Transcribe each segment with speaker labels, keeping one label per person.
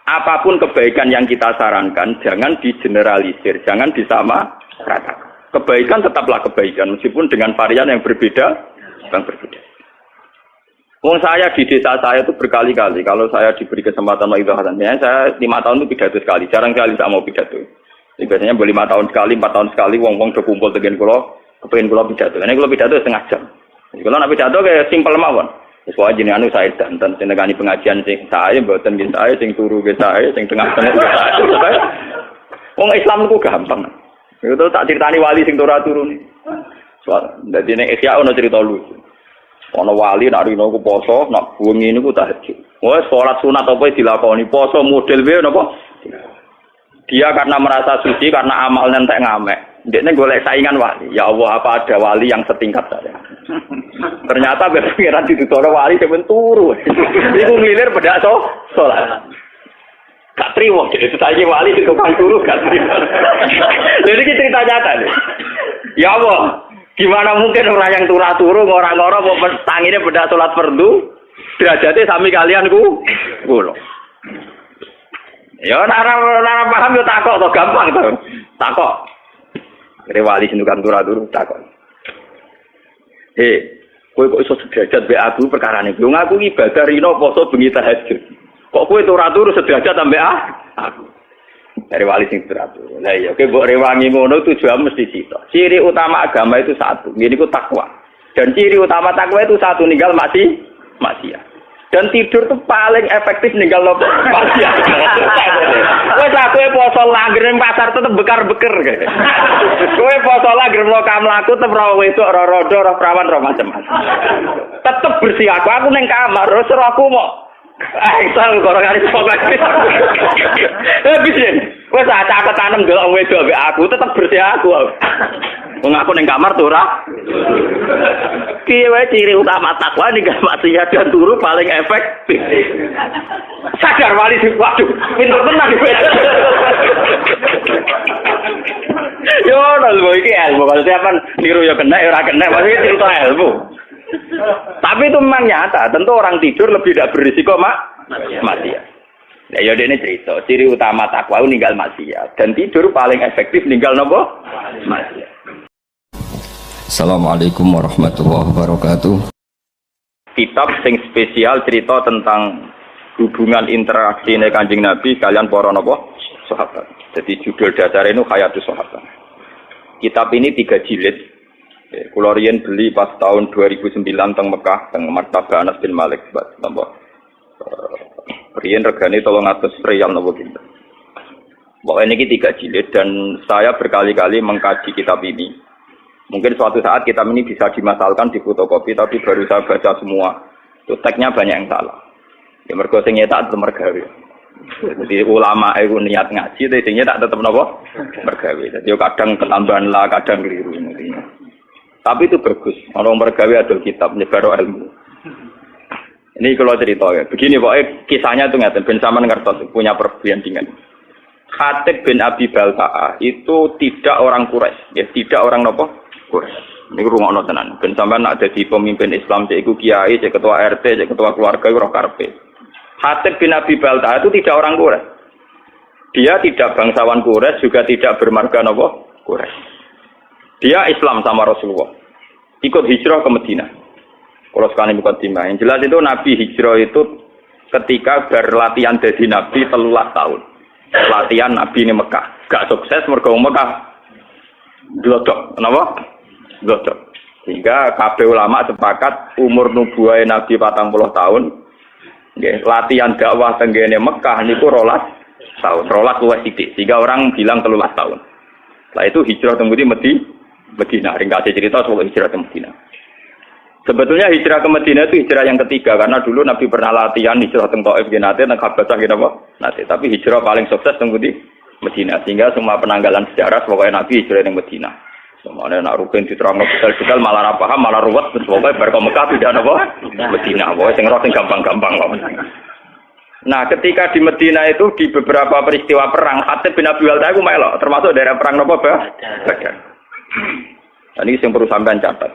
Speaker 1: apapun kebaikan yang kita sarankan jangan digeneralisir, jangan disamaratakan. Kebaikan tetaplah kebaikan meskipun dengan varian yang berbeda. Wong saya di desa saya itu berkali-kali kalau saya diberi kesempatan mengidahkannya, saya 5 tahun itu pidato sekali, jarang sekali saya mau pidato. Jadi biasanya 5 tahun sekali, 4 tahun sekali, wong-wong udah kumpul dengan kepengen kula pidato. Ini kula pidato setengah jam. Kalau nak pidato kayak simpel mawon. Sesuai jenis anu saya dan senegani pengajian sing saya, mboten nggih saya, sing turu nggih saya, sing tengah-tengah nggih saya. Wong Islam itu gampang. Itu tak ceritani wali sing turu nih. Soal dadi nek Ihya ono cerita lucu. Ono wali nak rino ku poso, nak wengi niku tahajud. Wes salat sunat apa dilakoni, poso model piye napa? Dia karena merasa suci karena amalnya entek ngamek. Dekne golek saingan wali. Ya Allah, apa ada wali yang setingkat saya? Ternyata pengiran dituturo wali sampeyan turu. Iku ngilir bedak salat. Gak trimo itu tadi wali di tukang turu gak trimo. Jadi cerita nyata nih. Ya Allah, gimana mungkin orang yang turu ngora-ngora mau tangine bedak salat fardu derajate sami kalian kula. Ya ora paham yo takok to gampang to. Takok. Rewali sing tukang turu takok. Kowe kok iso sederajat mbek aku perkarane. Yo ngaku ibadah rino poso bengi tahajud. Kok kowe turu sederajat ambek aku. Dari wali sing teratur. Lah iya, oke mbok rewangi ngono tujuan mesti cita. Ciri utama agama itu satu, yaitu takwa. Dan ciri utama takwa itu satu, ninggal maksiat. Dan tidur itu paling efektif ninggal maksiat. Wes aku poso langgar ning pasar tetep bekar-beker kae. Kowe poso langgar mlaku tetep ora wedok, ora rodo, ora prawan, ora macam-macam. Tetep bersih aku ning kamar, terus aku mau Sang gorongane pokok. Bisa. Wes catet tanem delok wedok ambek aku tetep bersih aku. Wong aku ning kamar tuh ora. Piye wae ciri utama takwa ning maksiat dan turu paling efektif. Sadar wali sing waduh, pinter tenan iki. Yo lho iki ilmu kalau siapan niru ya kena ora kena maksudnya cerita ilmu. Tapi itu memang nyata, tentu orang tidur lebih tidak berisiko maksiat. Ya ya ini cerita, ciri utama takwa ninggal maksiat dan tidur paling efektif ninggal nopo maksiat.
Speaker 2: Assalamualaikum warahmatullahi wabarakatuh.
Speaker 1: Kitab sing spesial cerita tentang hubungan interaksi Kanjeng Nabi kalian para nopo sahabat. Jadi judul dasar ini Hayatus Sahabat. Kitab ini 3 jilid. Kula riyen beli pas tahun 2009 teng Mekah, teng Maktabah Anas bin Malik, tambah. Riyen regane 300 riyal napa pinten. Pokoknya ini 3 jilid dan saya berkali-kali mengkaji kitab ini. Mungkin suatu saat kitab ini bisa dimasalkan di fotokopi, tapi baru saya baca semua. Itu teksnya banyak yang salah. Ya mergo sing nyetak tetep mergawe. Jadi ulama itu niat ngaji, tapi sing nyetak tetep napa? Mergawe. Jadi kadang ketambahan lah, kadang keliru intinya. Tapi itu bagus. Orang mergawe adol kitab nyebar ilmu. Ini kalau cerita ya. Begini pokoknya kisahnya itu ngeten. Ben sampean ngertos punya perbandingan. Khatib bin Abi Balta'ah itu tidak orang Quraisy, ya tidak orang nopo Quraisy. Ini rungokno tenan. Ben sampean nak dadi pemimpin Islam cek iku kiai, cek ketua RT, cek ketua keluarga ora karepe. Khatib bin Abi Balta'ah itu tidak orang Quraisy. Dia tidak bangsawan Quraisy, juga tidak bermarga nopo Quraisy. Dia Islam sama Rasulullah. Ikut hijrah ke Madinah. Kalau sekarang ikut timah. Yang jelas itu Nabi hijrah itu ketika berlatihan jadi Nabi 13 tahun. Latihan Nabi ini Mekah. Gak sukses mergo Mekah. Glodok. Kenapa? Glodok. Sehingga kabeh ulama sepakat umur nubuwah Nabi 40 tahun. Latihan dakwah tenggene Mekah niku 12 tahun. 12 luwih sithik. Sehingga orang bilang 13 tahun. Setelah itu hijrah ke Madinah, ringkasnya cerita soal hijrah ke Madinah. Sebetulnya hijrah ke Madinah itu hijrah yang ketiga karena dulu Nabi pernah latihan hijrah ke Taif genate nang Habasah nate, tapi hijrah paling sukses teng Madinah sehingga semua penanggalan sejarah pokoknya Nabi hijrah ke Madinah. Semuanya nak rugen diterangno detail malah ora paham, malah ruwet pokoknya bar Mekah pindah napa Madinah, pokoknya sing gampang-gampang kok. Nah, ketika di Madinah itu di beberapa peristiwa perang, Khatib bin Abi Balta'ah itu melok, termasuk daerah perang napa Badar. Dan ini yang perlu sampean catat.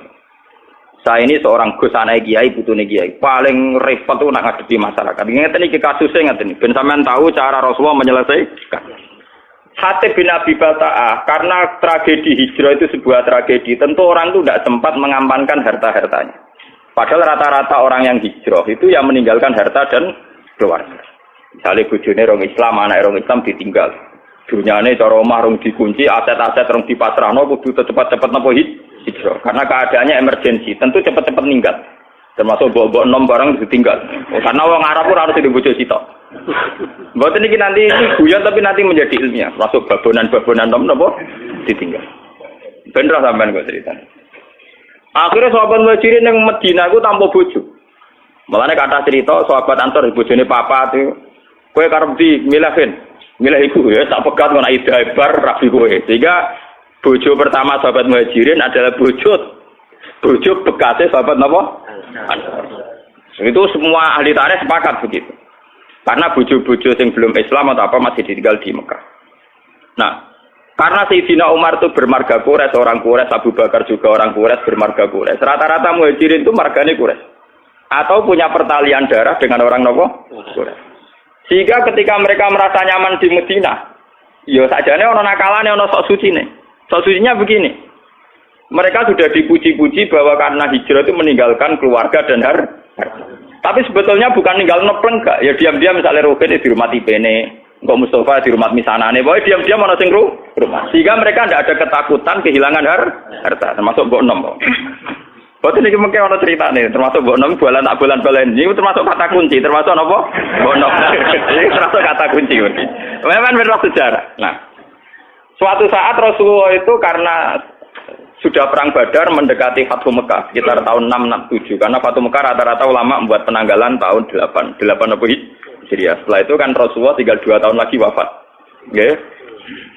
Speaker 1: Saya ini seorang gus anak kiai, putune kiai. Paling repot tuh nak ngadepi masyarakat. Ngeten iki kasusnya ngeten iki. Ben sampean tahu cara Rasulullah menyelesaikan. Hatib bin Abi Balta'ah, karena tragedi hijrah itu sebuah tragedi. Tentu orang itu tidak sempat mengamankan harta-hartanya. Padahal rata-rata orang yang hijrah itu yang meninggalkan harta dan keluarga. Misalnya bojone orang Islam, anak orang Islam ditinggal. Dunyane cara omah rong dikunci, aset-aset rong dipasrahno kudu cepat-cepat napa hijrah. Karena keadaannya emergensi, tentu cepat-cepat ninggal. Termasuk bawa-bawa nom barang ditinggal. Karena orang Arab pun harus dibojo sitok. Mboten iki nanti guyon tapi nanti menjadi ilmiah. Masuk babonan-babonan nom napa ditinggal. Bener sampean kok ceritane. Akhirnya sahabat Muhajirin yang Madinah itu tanpa bojo. Malahnya kata cerita sahabat Ansor bojone papa itu, kowe karep di milih iku ya tak pegat ngono ida bar rabi kowe. Sehingga bojo pertama sahabat Muhajirin adalah bojo bekasnya sahabat napa? Ansor. Itu semua ahli tarikh sepakat begitu. Karena bojo-bojo yang belum Islam atau apa masih ditinggal di Mekah. Nah, karena Sayyidina Umar itu bermarga Quraisy, orang Quraisy, Abu Bakar juga orang Quraisy bermarga Quraisy. Rata-rata Muhajirin itu margane Quraisy. Atau punya pertalian darah dengan orang nopo? Quraisy. Sehingga ketika mereka merasa nyaman di Madinah, ya sajane ono nakalane, ono sok sucine. Sok sucinya begini. Mereka sudah dipuji-puji bahwa karena hijrah itu meninggalkan keluarga dan harta. Tapi sebetulnya bukan ninggal nepleng gak. Ya diam-diam misalnya Rukin dirumati Bene, Kok Mustafa di rumah misanane, boy diam-diam ana sing rumah. Sehingga mereka tidak ada ketakutan kehilangan harta, termasuk Mbok Nom. Boten iki mengke ana critane, termasuk Mbok Nom bulan tak bulan-bulan ini termasuk kata kunci, termasuk napa? Mbok Nom. Iki termasuk kata kunci iki. Memang benar sejarah. Nah, suatu saat Rasulullah itu karena sudah perang Badar mendekati Fathu Mekah sekitar tahun 667 karena Fathu Mekah rata-rata ulama membuat penanggalan tahun 8 apa Hijriah. Setelah itu kan Rasulullah tinggal 2 tahun lagi wafat. Okay?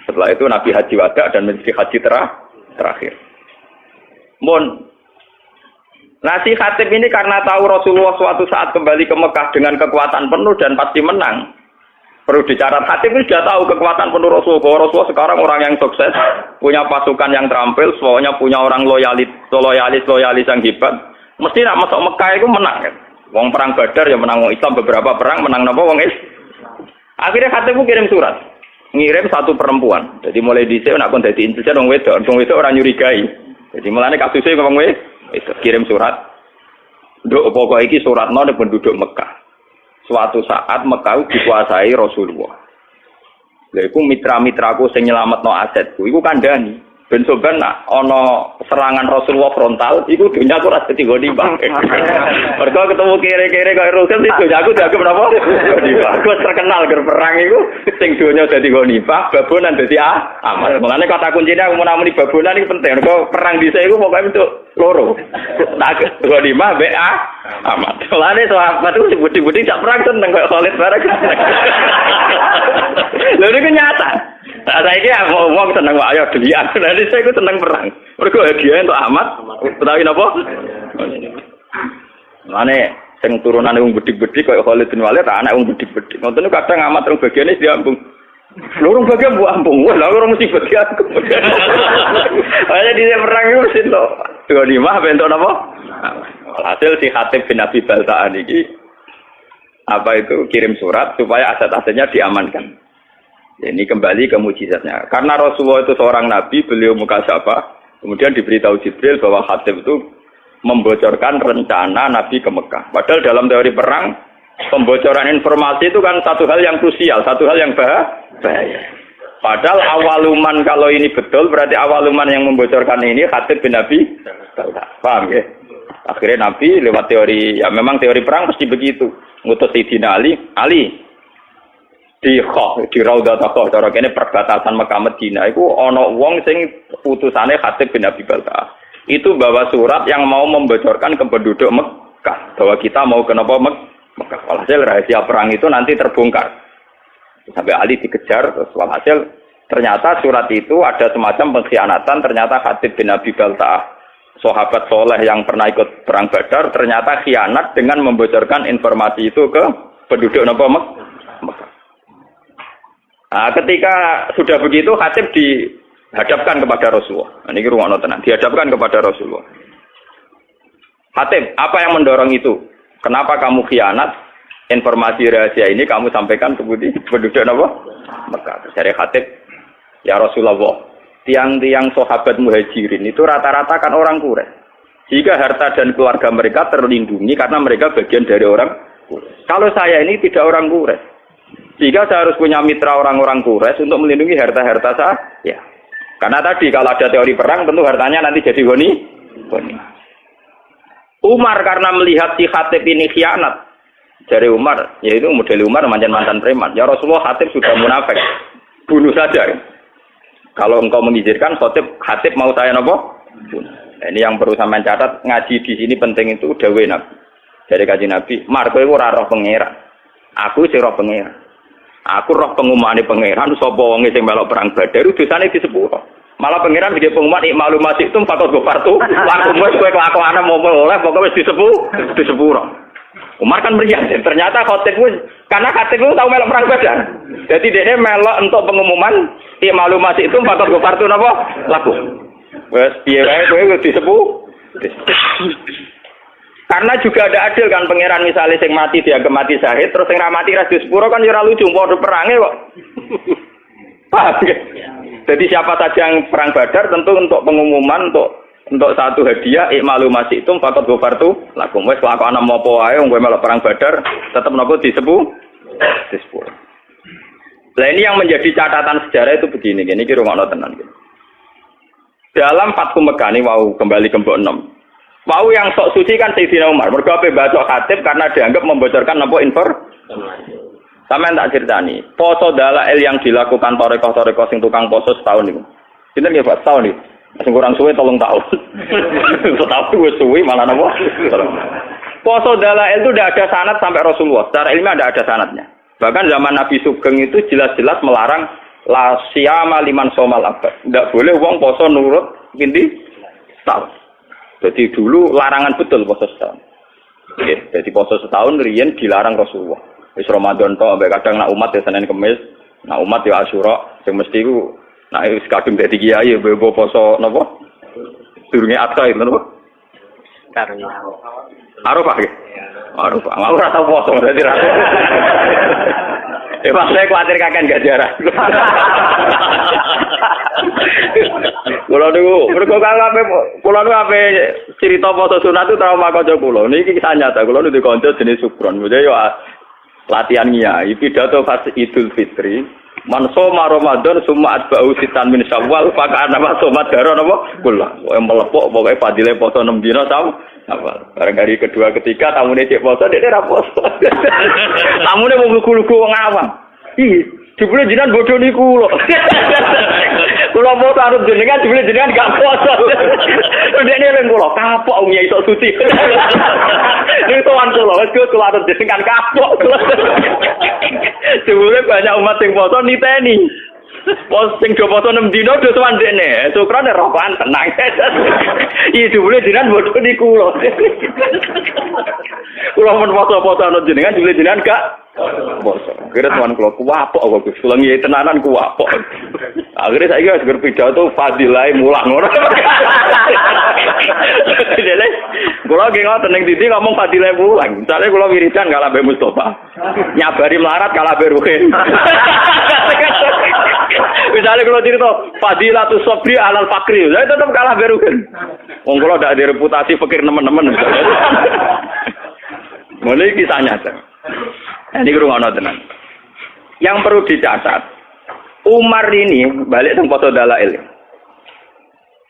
Speaker 1: Setelah itu Nabi haji wada dan menjadi haji terakhir. Nah si Khatib ini karena tahu Rasulullah suatu saat kembali ke Mekah dengan kekuatan penuh dan pasti menang. Perlu dicatat, Khatib ini sudah tahu kekuatan penuh Rasulullah, bahwa Rasulullah sekarang orang yang sukses, punya pasukan yang terampil, semuanya punya orang loyalis yang hebat. Mesti nak masuk Mekah itu menang kan. Wong perang Badar ya menang wong Islam, beberapa perang menang napa wong Islam. Akhirnya Khatib kirim surat, ngirim satu perempuan. Jadi mulai dhisik nek kon dadi intelijen wong wedok ora nyurigai. Jadi mulane kasusnya wong wedok kirim surat. Nduk pokoke iki suratno nek penduduk Mekah. Suatu saat Mekah dikuasai Rasulullah. Lha iku mitra-mitraku sing nyelametno asetku iku kandhani. Ben soban nak ana serangan Rasulullah frontal iku dunya aku ora dadi gonimbang. Mergo ketemu kere-kere kaya Rasul itu aku jago menapa? Gonimbang. Aku terkenal ger perang iku sing dunya dadi gonimbang, babonan dadi aman. Mulane kata kuncine aku menamuni babonan iki penting. Mergo perang dhisik iku pokoke untuk loro. Tak gonimbang mbek aman. Mulane sahabat itu budi-budi sak perang seneng kaya Khalid bareng. Lha niku nyata. Saiki wong seneng wae ayo delian. Nanti saya ku seneng perang. Mergo hadiah untuk Ahmad. Utawi napa? Mane sing turunane wong bedik-bedik kaya Khalid bin Walid, anak wong bedik-bedik. Ngoten kadang Ahmad rong bagiane diambung. Lurung bagian bu ambung. Wah, lha ora mesti bagian aku. Ana di perang iku mesti to. 25 bentuk napa? Hasil si Khatib bin Abi Balta'ah iki kirim surat supaya aset-asetnya diamankan. Ini kembali ke mukjizatnya. Karena Rasulullah itu seorang nabi, beliau mukasyafah, kemudian diberitahu Jibril bahwa Khatib itu membocorkan rencana Nabi ke Mekah. Padahal dalam teori perang, pembocoran informasi itu kan satu hal yang krusial, satu hal yang bahaya. Padahal awaluman kalau ini betul, berarti awaluman yang membocorkan ini Khatib bin Abi Balta'ah. Paham ya? Akhirnya Nabi lewat teori, ya memang teori perang pasti begitu. Ngutus Sayyidina Ali di Raudhatul Khoh, cara kene perbatasan Mekah Madinah iku ana wong sing utusane Khatib bin Abi Balta'ah. Itu bawa surat yang mau membocorkan ke penduduk Mekah bahwa kita mau ke Mekah. Walhasil rahasia perang itu nanti terbongkar. Sampai Ali dikejar, terus walhasil ternyata surat itu ada semacam pengkhianatan. Ternyata Khatib bin Abi Balta'ah, sahabat soleh yang pernah ikut perang Badar, ternyata khianat dengan membocorkan informasi itu ke penduduk Mekah. Nah, ketika sudah begitu Khatib dihadapkan kepada Rasulullah. Ini ruangno tenan, dihadapkan kepada Rasulullah. Hatib, apa yang mendorong itu? Kenapa kamu khianat? Informasi rahasia ini kamu sampaikan ke penduduk apa? Mekah. Dari Hatib, ya Rasulullah, tiang-tiang sahabat muhajirin itu rata-rata kan orang Quraisy. Jika harta dan keluarga mereka terlindungi karena mereka bagian dari orang Quraisy. Kalau saya ini tidak orang Quraisy, jika saya harus punya mitra orang-orang Quraisy untuk melindungi harta-harta saya. Ya. Karena tadi kalau ada teori perang tentu hartanya nanti jadi goni. Umar karena melihat si Hatib ini khianat. Dari Umar, yaitu model Umar mantan preman. Ya Rasulullah, Hatib sudah munafik. Bunuh saja. Kalau engkau mengizinkan, Hatib mau saya nopo? Ini yang perlu sampean catat, ngaji di sini penting itu dawuh Nabi. Dari kaji Nabi, Mar kowe ora roh pangeran. Aku sing roh pangeran. Aku roh pengumumane pangeran sapa wong sing melok perang Badar dosane disepuro. Malah pangeran iki pengumuman ikmalu masih itu fakot gofartu. Langsung wis kowe kelakuane mau oleh pokoke wis disepuro. Umar kan meriah, ternyata Khatib itu, karena Khatib itu tahu melok perang Badar. Jadi dia melok untuk pengumuman, ikmalu masih itu fakot gofartu apa? Laku. Wes piye wae kowe disepuh. Karena juga ada adil kan pangeran misalnya sing mati dia mati syahid, terus sing ra mati ra disepuro kan ya ora lucu padha perange kok. Paham ya? Jadi siapa saja yang perang Badar tentu untuk pengumuman untuk satu hadiah ikmalu masih itu fakot gofartu lakum wis kelakuan apa wae wong kowe melok perang Badar tetep napa disepuh. Lah ini yang menjadi catatan sejarah itu begini iki rungokno tenan iki. Dalam Fathu Mekah ini wau kembali ke mbok 6. Wau yang sok suci kan Sayyidina Umar. Mergo ape bacok Khatib karena dianggap membocorkan apa informasi. Sampeyan tak critani, poso dalail yang dilakukan toreko-toreko sing tukang poso setahun niku. Sinten nggih Pak setahun niku? Sing kurang suwe 3 tahun. Setahun wis suwe malah napa? Poso dalail itu tidak ada sanad sampai Rasulullah. Secara ilmiah tidak ada sanadnya. Bahkan zaman Nabi Sugeng itu jelas-jelas melarang la siyama liman somal abad. Tidak boleh wong poso nurut pinti setahun. Jadi dulu larangan betul poso setahun. Oke, jadi poso setahun riyen dilarang Rasulullah. Wis Ramadan tok ambek kadang nak umat ya Senin Kamis, nak umat ya Asyura, sing mesti iku nak wis kadung dadi kiai bebo poso napa? Durunge akta itu napa? Arafah nggih. Arafah. Mau ora tau poso dadi ra. Pas saya khawatir kakek gak jarah. Kulo niku mergo kulo niku ape cerita poso sunat itu trauma kanca kulo. Niki kisah nyata. Kulo niku kanca jenis Sukron. Jadi yo latihan kiai pidato pas Idul Fitri. Man soma Ramadan summa atba'u sitan min Syawal fa kana somat daro napa? Kula. Pokoke melepok pokoke fadile poso 6 dina apa? Bareng hari kedua ketiga tamune cek poso dekne ra poso. Tamune mau lugu-lugu wong awam. Ih, jebule jenengan bodho niku lho. Kula mau taruh jenengan jebule jenengan gak poso. Dekne len kula kapok wong iso suci. Niku tuan kula wis kula taruh jenengan kapok. Jebule banyak umat sing poso niteni. Pos sing do poso 6 dina do tuan dekne. Syukrane rokokan tenang. Iya jebule jenengan bodho niku lho. Kula men poso-poso ana jenengan jebule jenengan gak poso. Kira tuan kula kuwapok kok Gus. Kula ngiyi tenanan kuwapok. Akhire saiki wis ger pidato fadilah mulang ngono. Dene kula nggih ngoten ning titi ngomong fadilah mulang. Misale kula wiridan kalah Mbak Mustofa. Nyabari melarat kalah Mbak Ruhin. Misalnya kalau cerita fadilatus sabri alal fakri, saya tetap kalah Mbak Ruhin. Wong kula ndak ada reputasi fakir nemen-nemen. Mulai kisahnya nyata. Ini kurang tenan. Yang perlu dicatat, Umar ini balik teng foto dalail.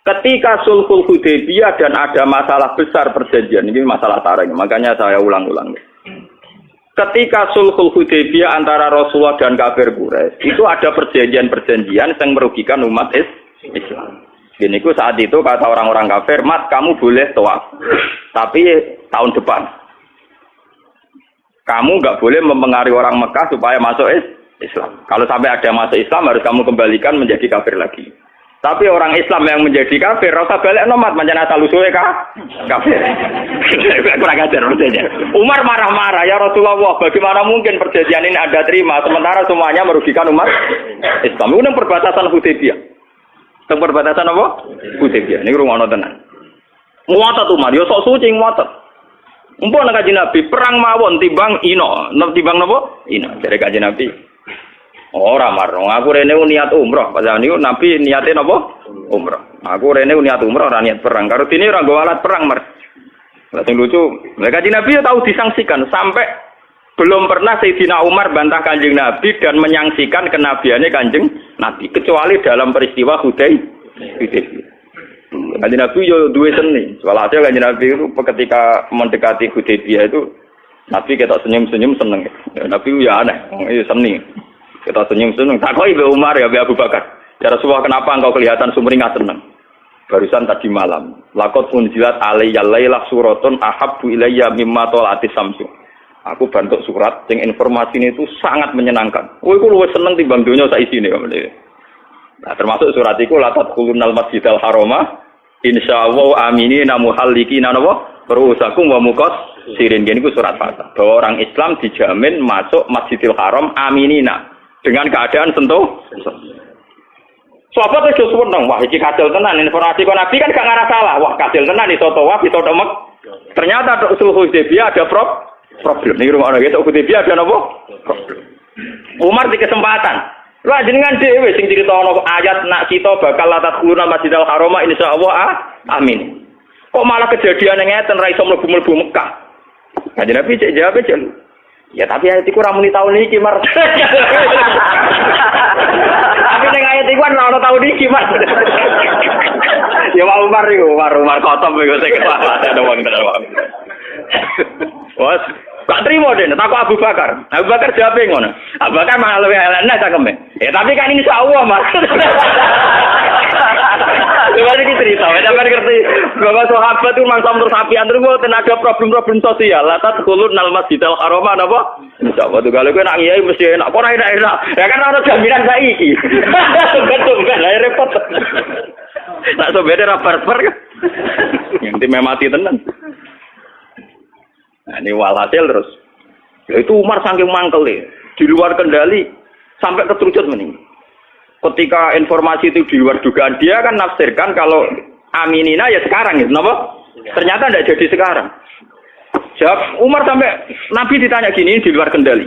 Speaker 1: Ketika Sulhul Hudaybiyah dan ada masalah besar perjanjian, ini masalah tarik, makanya saya ulang-ulang. Ketika Sulhul Hudaybiyah antara Rasulullah dan kafir Quraisy, itu ada perjanjian-perjanjian yang merugikan umat Islam. Gini saat itu kata orang-orang kafir, Mas kamu boleh tawaf, tapi tahun depan. Kamu nggak boleh mempengaruhi orang Mekah supaya masuk Islam. Kalau sampai ada masuk Islam harus kamu kembalikan menjadi kafir lagi. Tapi orang Islam yang menjadi kafir, rasa balik nomat macam asal usulnya kafir. Kurang ajar maksudnya. Umar marah-marah, ya Rasulullah, bagaimana mungkin perjanjian ini Anda terima sementara semuanya merugikan umat Islam. Itu yang perbatasan Hudaybiyah. Yang perbatasan apa? Hudaybiyah. Ini rumah tenan. Ngotot Umar, yo sok suci ngotot. Mumpun Kanjeng Nabi perang mawon timbang ino, timbang napa? Ino dari Kanjeng Nabi. Ora marung, aku rene niat umroh, padahal niku Nabi niate napa? Umroh. Aku rene niat umroh ora niat perang. Karo dene ora nggo alat perang, Mar. Lah sing lucu, Kanjeng Nabi tahu disangsikan sampai belum pernah Sayyidina Umar bantah Kanjeng Nabi dan menyangsikan kenabiannya Kanjeng Nabi kecuali dalam peristiwa Hudaybiyah. Kanjeng Nabi yo duwe seni. Walhasil Kanjeng Nabi itu ketika mendekati Hudaybiyah itu Nabi ketok senyum-senyum seneng. Nabi ya aneh, itu seni. Ketok senyum-senyum. Takoki Mbak Umar ya Mbak Abu Bakar. Ya Rasulullah, kenapa engkau kelihatan sumringah seneng? Barusan tadi malam. Laqad unzilat alayya lailah suratun ahabbu ilayya mimma tala'atis samsu. Aku bantuk surat sing informasi ini itu sangat menyenangkan. Oh, iku luwih seneng timbang donya sak isine kok. Nah, termasuk surat iku la tadkhulunal masjidal harama insyaallah aminina muhallikina napa rusakum wa muqassirin. Ini surat Fatah. Bahwa orang Islam dijamin masuk Masjidil Haram aminina dengan keadaan sentuh. Sahabat itu seneng, wah iki kasil tenan informasi kok Nabi kan gak ngarah salah. Wah kasil tenan iso tawaf, iso mek. Ternyata usul Hudaybiyah ada problem. Ning rumah ana gitu Hudaybiyah ada napa? Problem. Umar di kesempatan. Lah jenengan dhewe sing critakno ayat nak kita bakal latat khuluna Masjidil Haram insyaallah amin. Kok malah kejadian ngeten ra iso mlebu-mlebu Mekah. Kanjeng Nabi cek jawab aja. Ya tapi ayat iku ra muni taun iki, Mar. Tapi ning ayat iku ora ono taun iki, Mar. Ya Umar iku, Umar kotom iku sing ada wong tenan. Wes, gak trimo den, takok Abu Bakar. Abu Bakar jawab ngono. Abu Bakar malah luwih elek cakeme. Ya tapi kan insyaallah, Mas. Coba iki cerita, sampeyan ngerti bahwa sahabat itu mangsa terus apian terus tenaga problem-problem sosial. Latat kulun nal Masjidil Haram napa? Insyaallah tuh kalau kowe nak ngiyai mesti enak, kok ora enak. Ya kan ana jaminan saiki. Betul kan, lah repot. Nak sobede ra barbar kan. Yang tim mati tenan. Nah, ini walhasil terus. Ya itu Umar saking mangkel di luar kendali sampai keterucut meninggal. Ketika informasi itu di luar dugaan, dia kan nafsirkan kalau aminina ya sekarang gitu, kenapa? Ternyata tidak jadi sekarang. Jawab Umar sampai Nabi ditanya gini di luar kendali.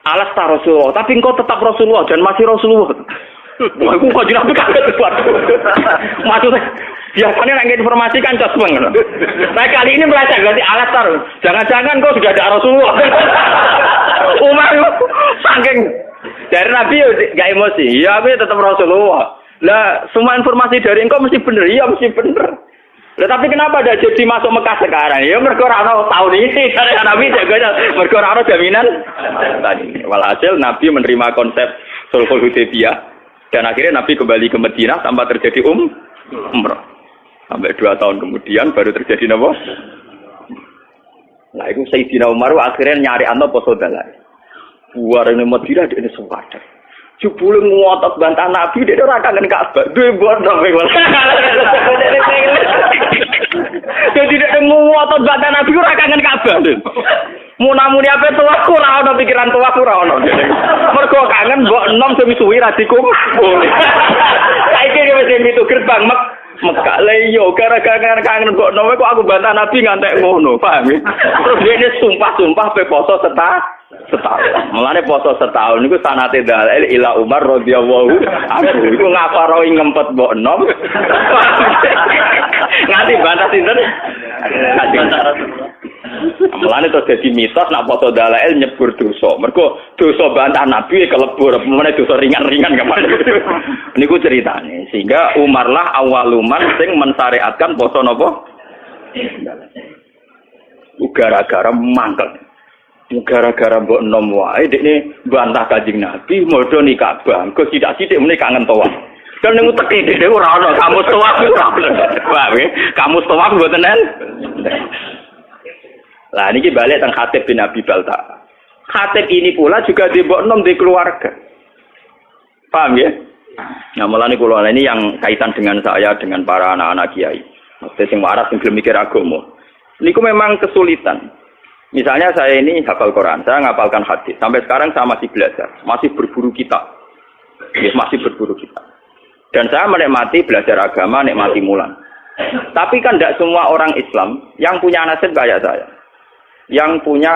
Speaker 1: Alas ta Rasulullah, tapi engkau tetap Rasulullah dan masih Rasulullah. Wah, aku kok Nabi kaget waduh. Maksudnya biasanya nggak informasi kan cosmeng. Nah kali ini meleset berarti alas tar. Jangan-jangan kau sudah ada Rasulullah. Umar saking dari Nabi gak emosi, ya tapi tetap Rasulullah. Lah semua informasi dari engkau mesti bener, iya mesti bener. Lah tapi kenapa ada jadi masuk Mekah sekarang? Ya mergo ora ono tahun ini karena Nabi jaganya mergo ora ono jaminan. Tadi walhasil Nabi menerima konsep Sulhul Hudaybiyah dan akhirnya Nabi kembali ke Madinah tanpa terjadi umrah. Sampai 2 tahun kemudian baru terjadi napa? Nah itu Sayyidina Umar akhirnya nyari ana poso dalan. Warene Madinah dene suwadar. Jebule ngotot bantah Nabi dene ora kangen Ka'bah. Duwe bondo kowe. Jadi dene ngotot bantah Nabi ora kangen Ka'bah. Munamuni ape tuwa ora ono pikiran tuwa ora ono. Mergo kangen mbok enom sing suwi ra dikumpul. Saiki wis mitu gerbang Mekah le yo gara-gara kangen mbok enom kok aku bantah Nabi ngantek ngono, paham ya? Terus dene sumpah-sumpah pe poso setahun. Mulane poso setahun niku sanate dalil ila Umar radhiyallahu anhu. Iku ngaparo ngempet mbok enom. Nganti bantah sinten? Mulane terus dadi mitos nak poso dalil nyebur dosa. Mergo dosa bantah Nabi kelebur, mulane dosa ringan-ringan kemana. Niku ceritane. Sehingga Umar lah awaluman sing mensyariatkan poso napa? Gara-gara mangkel. Gara-gara mbok enom wae dekne bantah Kanjeng Nabi modho ni Ka'bah. Engko sithik-sithik meneh kangen tawaf. Kan ning teki dekne ora ono kamus tawaf ora ono. Wah, kamus tawaf mboten en. Lah niki balik teng Khatib bin Abi Balta. Khatib ini pula juga di mbok enom di keluarga. Paham ya? Nah, mulane kula ini yang kaitan dengan saya dengan para anak-anak kiai. Mesti sing waras sing gelem mikir agama. Niku memang kesulitan. Misalnya saya ini hafal Quran, saya ngapalkan hadis. Sampai sekarang saya masih belajar, masih berburu kitab. Masih berburu kitab. Dan saya menikmati belajar agama, nikmati mulan. Tapi kan tidak semua orang Islam yang punya nasib kayak saya, yang punya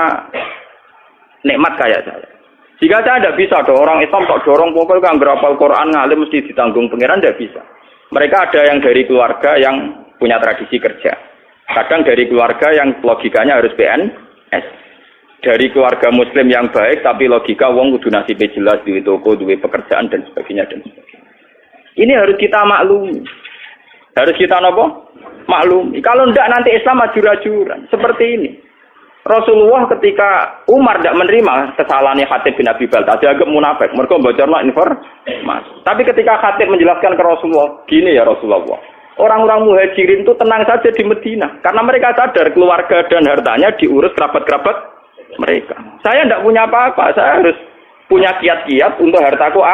Speaker 1: nikmat kayak saya. Jika saya tidak bisa, orang Islam tak dorong pokoknya kan berapal Quran ngalim mesti ditanggung pangeran, tidak bisa. Mereka ada yang dari keluarga yang punya tradisi kerja, kadang dari keluarga yang logikanya harus PNS, dari keluarga Muslim yang baik tapi logika wong kudu nasibnya jelas, duwe toko, duwe pekerjaan dan sebagainya dan sebagainya. Ini harus kita maklumi. Harus kita apa? Maklumi. Kalau tidak nanti Islam ajur-ajuran seperti ini. Rasulullah ketika Umar tidak menerima kesalahannya Khatib bin Abi Baltah, dianggap munafik, mereka bocorno informasi. Tapi ketika Khatib menjelaskan ke Rasulullah, gini ya Rasulullah, orang-orang muhajirin itu tenang saja di Medina, karena mereka sadar keluarga dan hartanya diurus kerabat-kerabat mereka. Saya tidak punya apa-apa, saya harus punya kiat-kiat untuk hartaku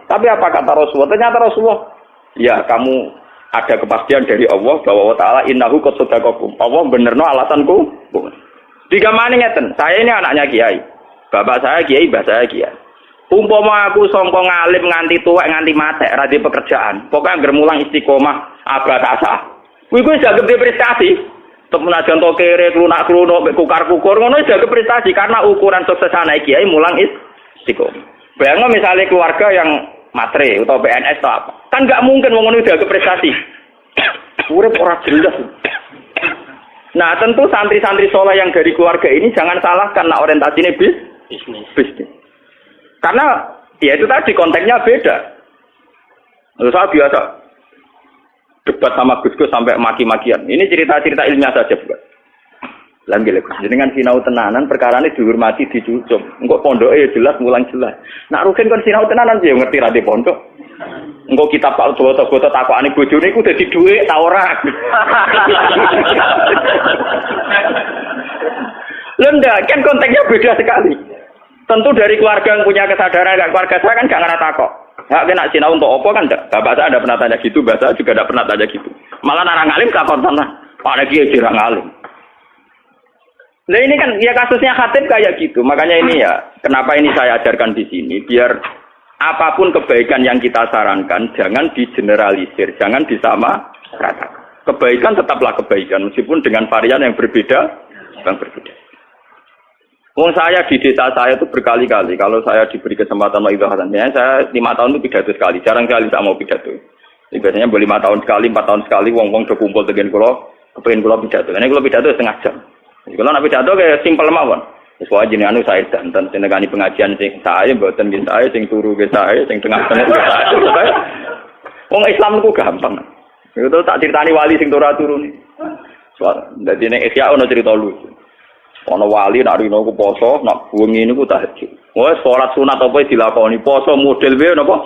Speaker 1: Tapi apa kata Rasulullah? Ternyata Rasulullah, ya kamu ada kepastian dari Allah bahwa Allah Ta'ala innahu qad sadaqakum. Allah benerno alasanku. Digamane ngeten, saya ini anaknya kiai. Bapak saya kiai, mbah saya kiai. Umpama aku sangka ngalim nganti tuwek nganti mati ra di pekerjaan, pokoke anggere mulang istiqomah abad asah. Kuwi wis dianggap prestasi. Temenan to kere klunak-klunuk mek kukar-kukur ngono wis dianggap prestasi karena ukuran sukses anak kiai mulang istiqomah. Bayangno misalnya keluarga yang matre atau PNS atau apa. Kan enggak mungkin wong ngono dianggap prestasi. Urip ora jelas. Nah, tentu santri-santri soleh yang dari keluarga ini jangan salahkan nak orientasinya bisnis. Karena ya itu tadi konteksnya beda. Lalu saya biasa debat sama Gus-Gus sampai maki-makian. Ini cerita-cerita ilmiah saja bukan. Lan gile Gus, jenengan sinau tenanan perkarane dihormati dicucuk. Engko pondoke ya jelas mulang jelas. Nak rugen kon sinau tenanan ya ngerti ra di pondok. Engko kitab Pak Goto-goto takokane bojone iku dadi dhuwit ta ora. Lenda kan konteksnya beda sekali. Tentu dari keluarga yang punya kesadaran, keluarga saya kan gak ngerti takok. Hak kena sinau untuk apa kan enggak. Bapak saya ada pernah tanya gitu, bapak saya juga ada pernah tanya gitu. Malah orang alim takon sana. Pak Kiai jarang alim. Nah ini kan ya kasusnya Khatib kayak gitu. Makanya ini ya, kenapa ini saya ajarkan di sini biar apapun kebaikan yang kita sarankan jangan digeneralisir, jangan disamaratakan. Kebaikan tetaplah kebaikan meskipun dengan varian yang berbeda. Wong saya di desa saya itu berkali-kali kalau saya diberi kesempatan mengidahkan, saya 5 tahun itu pidato sekali, jarang sekali saya mau pidato. Jadi biasanya boleh 5 tahun sekali, 4 tahun sekali, wong-wong do kumpul dengan kula, kepengin kula pidato. Ini kula pidato setengah jam. Jadi kalau nak pidato kayak simpel mawon. Wis wae jenengan saya danten senengani pengajian sing saya mboten nggih saya sing turu nggih saya sing tengah-tengah nggih saya. Wong Islam niku gampang. Itu tak critani wali sing turu ni. Soal dadi nek Ihya ono cerita lucu. Ono wali nak rino ku poso, nak wengi niku tahajud. Wes salat sunat apa dilakoni, poso model wae napa?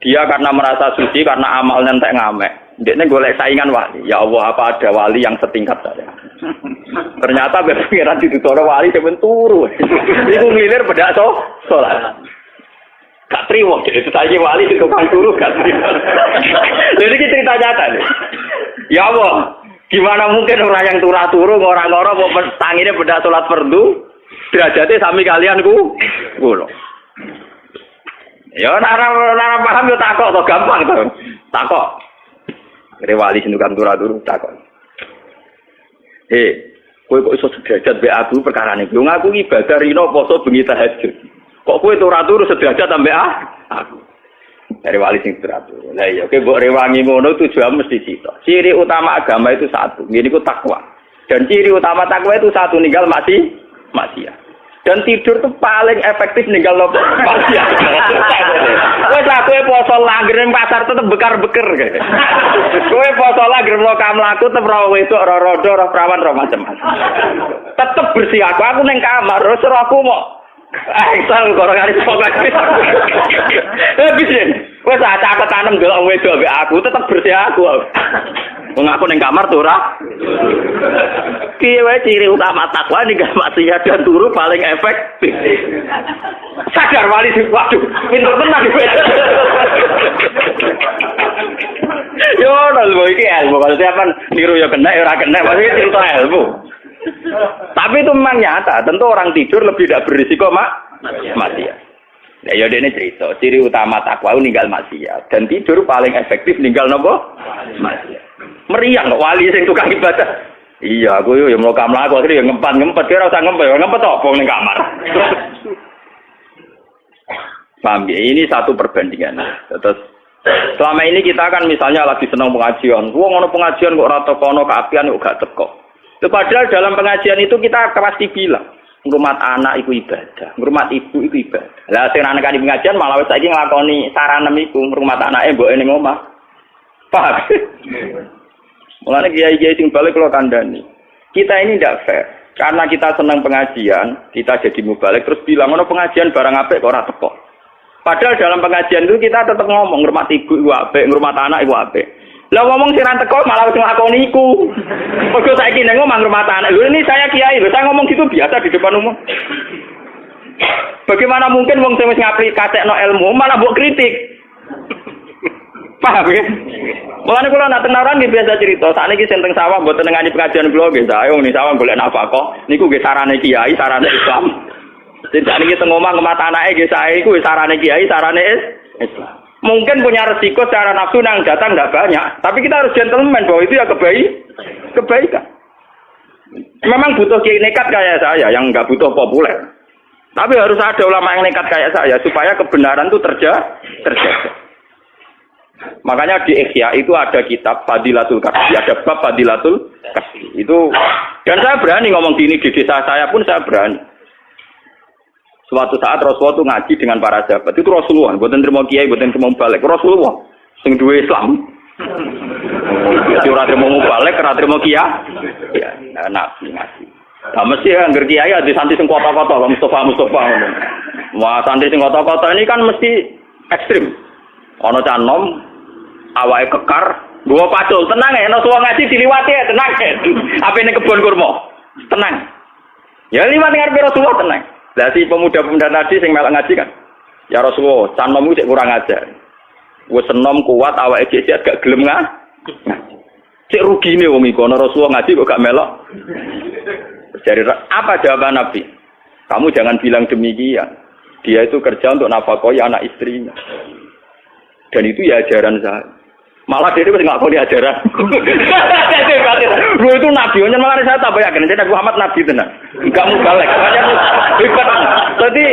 Speaker 1: Dia karena merasa suci karena amalnya entek ngamek. Ndekne golek saingan wali. Ya Allah, apa ada wali yang setingkat saya? Ternyata pengiran dituturo wali sampeyan turu. Iku ngilir bedak salat. Gak trimo, jadi saiki wali sing tukang turu gak trimo. Lha iki cerita nyata nih. Ya Allah, gimana mungkin orang yang turu ngora-ngora mau tangine beda salat fardu derajate sami kalian kulo. Ya ora paham yo takok to gampang to. Takok. Kere wali sing tukang turu takok. Kowe kok iso sederajat mbek aku perkarane. Yo ngaku ibadah rino poso bengi tahajud. Kok kowe turu sederajat ambek aku. Dari wali sing teratur. Lah iya, oke mbok rewangi ngono tujuan mesti cita. Ciri utama agama itu satu, yaitu takwa. Dan ciri utama takwa itu satu, ninggal maksiat. Dan tidur itu paling efektif ninggal maksiat. Wes aku poso langger ning pasar tetep bekar-beker kae. Kowe poso langger mlaku tetep ora wedok, ora rodo, ora prawan, ora macam-macam. Tetep bersih aku ning kamar, terus aku mau Isal karo kali pokok. Bisin. Wes tak tanam delok wedok mbek aku tetep bersih aku. Wong aku ning kamar tuh ora. Ki wae ciri utama takwa ning maksiat dan turu paling efektif. Sadar wali waduh, pinter tenan iki. Yo lho iki ilmu kalau siapan niru ya kena ora kena masih cerita ilmu. Tapi itu memang nyata, tentu orang tidur lebih tidak berisiko maksiat. Lah ya dene cerita, ciri utama takwa ninggal maksiat dan tidur paling efektif ninggal napa? Maksiat. Meriang kok wali sing tukang ibadah. Iya, aku yo mlaku-mlaku akhire yo ngempet kira usah ngempet opo ning kamar. Paham ya? Ini satu perbandingan. Terus selama ini kita kan misalnya lagi senang pengajian. Wong ono pengajian kok ora tekono keapian kok gak teko. Padahal dalam pengajian itu kita pasti bilang, ngrumat anak iku ibadah, ngrumat ibu iku ibadah. Lah sing anak di pengajian malah wis saiki nglakoni saranem iku ngrumat anake mboke ning omah. Paham? Mulane kiai-kiai sing balik kula kandhani. Kita ini ndak fair. Karena kita senang pengajian, kita jadi mubalik terus bilang ono pengajian barang apik kok ora teko. Padahal dalam pengajian itu kita tetap ngomong ngurmat ibu iku apik, ngurmat anak iku apik. Lah ngomong sing ra teko malah wis nglakoni iku. Mergo saiki ning ngomong ngurmat anak. Lho ini saya kiai, lho saya ngomong gitu biasa di depan umum. Bagaimana mungkin wong sing wis ngaplikasekno ilmu malah mbok kritik? Paham ya? Mulane kula nak tenaran nggih biasa cerita, sakniki sing teng sawah mboten ngani pengajian kula nggih saya wong ning sawah golek nafkah. Niku nggih sarane kiai, sarane Islam. Tidak ini kita ngomong ke mata anaknya, saya itu sarane kiai, sarane Islam. Mungkin punya resiko secara nafsu yang datang tidak banyak, tapi kita harus gentleman bahwa itu ya kebaikan. Memang butuh kiai nekat kayak saya, yang nggak butuh populer. Tapi harus ada ulama yang nekat kayak saya supaya kebenaran itu terjaga. Makanya di Ikhya itu ada kitab Fadilatul Kasbi, ada bab Fadilatul Kasbi. Itu dan saya berani ngomong gini di desa saya pun saya berani. Suatu saat Rasulullah itu ngaji dengan para sahabat. Itu Rasulullah, buatan terima kiai, buatan terima balik. Rasulullah, sing duwe Islam. Jadi orang terima balik, orang terima kiai. Ya, nabi ngaji. Nah, mesti anggar kiai ada santri sing kota-kota, Mustafa. Wah, santri sing kota-kota ini kan mesti ekstrim. Ono canom, awake kekar, gua pacul, tenang ya. Rasulullah ngaji diliwati ya, tenang ya. Apa ini kebun kurma? Tenang. Ya liwat ngarepe Rasulullah tenang. Lah si pemuda-pemuda tadi sing melok ngaji kan. Ya Rasulullah, canommu cek kurang ajar. Wis enom kuat awake cek gak gelem ngaji. Cek rugine wong iku ana Rasulullah ngaji kok gak melok. Jadi apa jawaban Nabi? Kamu jangan bilang demikian. Dia itu kerja untuk nafkahi anak istrinya. Dan itu ya ajaran saya. Malah dia itu nggak kau diajaran. Lu itu nabi, malah saya tak yakin. Jadi Muhammad nabi tenan. Enggak mubalek. Jadi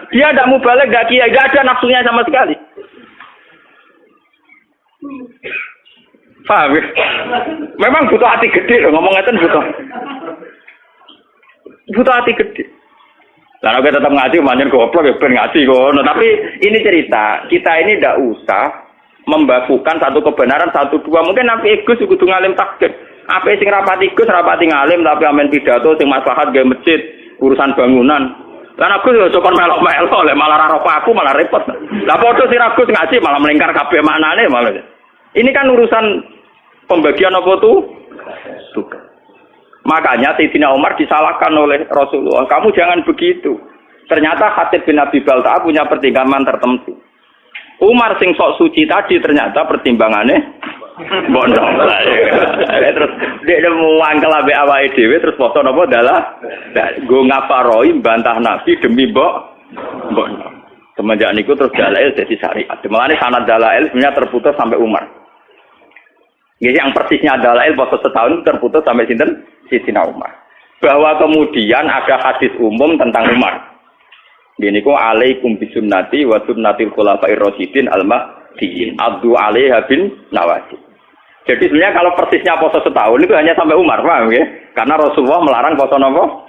Speaker 1: dia tidak mubalek, enggak kiai, enggak ada nafsunya sama sekali. Paham ya? Memang butuh hati gede loh, ngomong ngeten butuh hati gede. Lalu kita tetap ngaji, manjen goblok ya ben ngaji kok. Tapi ini cerita, kita ini tidak usah membakukan satu kebenaran, satu dua. Mungkin nanti Gus kudu ngalim takdir. Apa sing rapati Gus, rapati ngalim, tapi amen pidato sing maslahat gawe masjid, urusan bangunan. Lan aku yo sokon melok-melok, lek malah ra aku malah repot. Lah padha sing Gus ngaji malah melingkar kabeh maknane malah. Ini kan urusan pembagian apa tuh? Tugas. Makanya Sayyidina Umar disalahkan oleh Rasulullah. Kamu jangan begitu. Ternyata Khatib bin Abi Balta'ah punya pertimbangan tertentu. Umar sing sok suci tadi ternyata pertimbangannya bondo. Terus dia mau angkel ambek awake dhewe terus foto napa dalah go ngaparoi bantah Nabi demi bondo. Semenjak niku terus dalail jadi syariat. Mulane sanad dalail sebenarnya terputus sampai Umar. Yang persisnya dalail foto setahun terputus sampai sinten? Sayyidina Umar. Bahwa kemudian ada hadis umum tentang Umar. Ini ku alaikum bisunnati wa sunnatil khulafair rasyidin al-mahdiyyin abdu alaiha bin nawajib. Jadi sebenarnya kalau persisnya puasa setahun itu hanya sampai Umar, paham ya? Karena Rasulullah melarang puasa nopo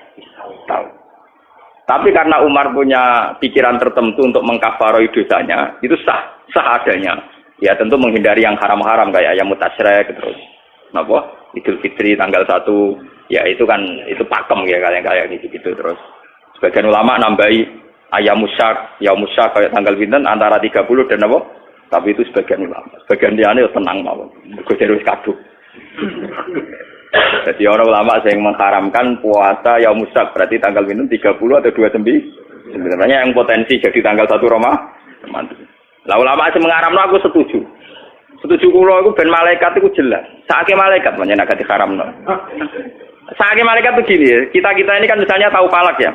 Speaker 1: tahun. Tapi karena Umar punya pikiran tertentu untuk mengkafaroi dosanya, itu sah adanya. Ya tentu menghindari yang haram-haram kayak ayam mutasyrik terus. Napa? Idul Fitri tanggal 1, ya itu kan itu pakem ya kayak gitu terus. Sebagian ulama nambahi ayam musyak kayak tanggal pinten antara 30 dan apa? Tapi itu sebagian ulama. Sebagian liane tenang mawon. Mergo terus kaduk. Jadi orang ulama yang mengharamkan puasa yaum musyak berarti tanggal pinten 30 atau 29. Sebenarnya yang potensi jadi tanggal 1 Ramadan. Lah ulama sing mengharamno aku setuju. Setuju kula iku ben malaikat iku jelas. Saake malaikat menyang agak diharamno. Saake malaikat itu gini ya. Kita ini kan misalnya tahu palak ya.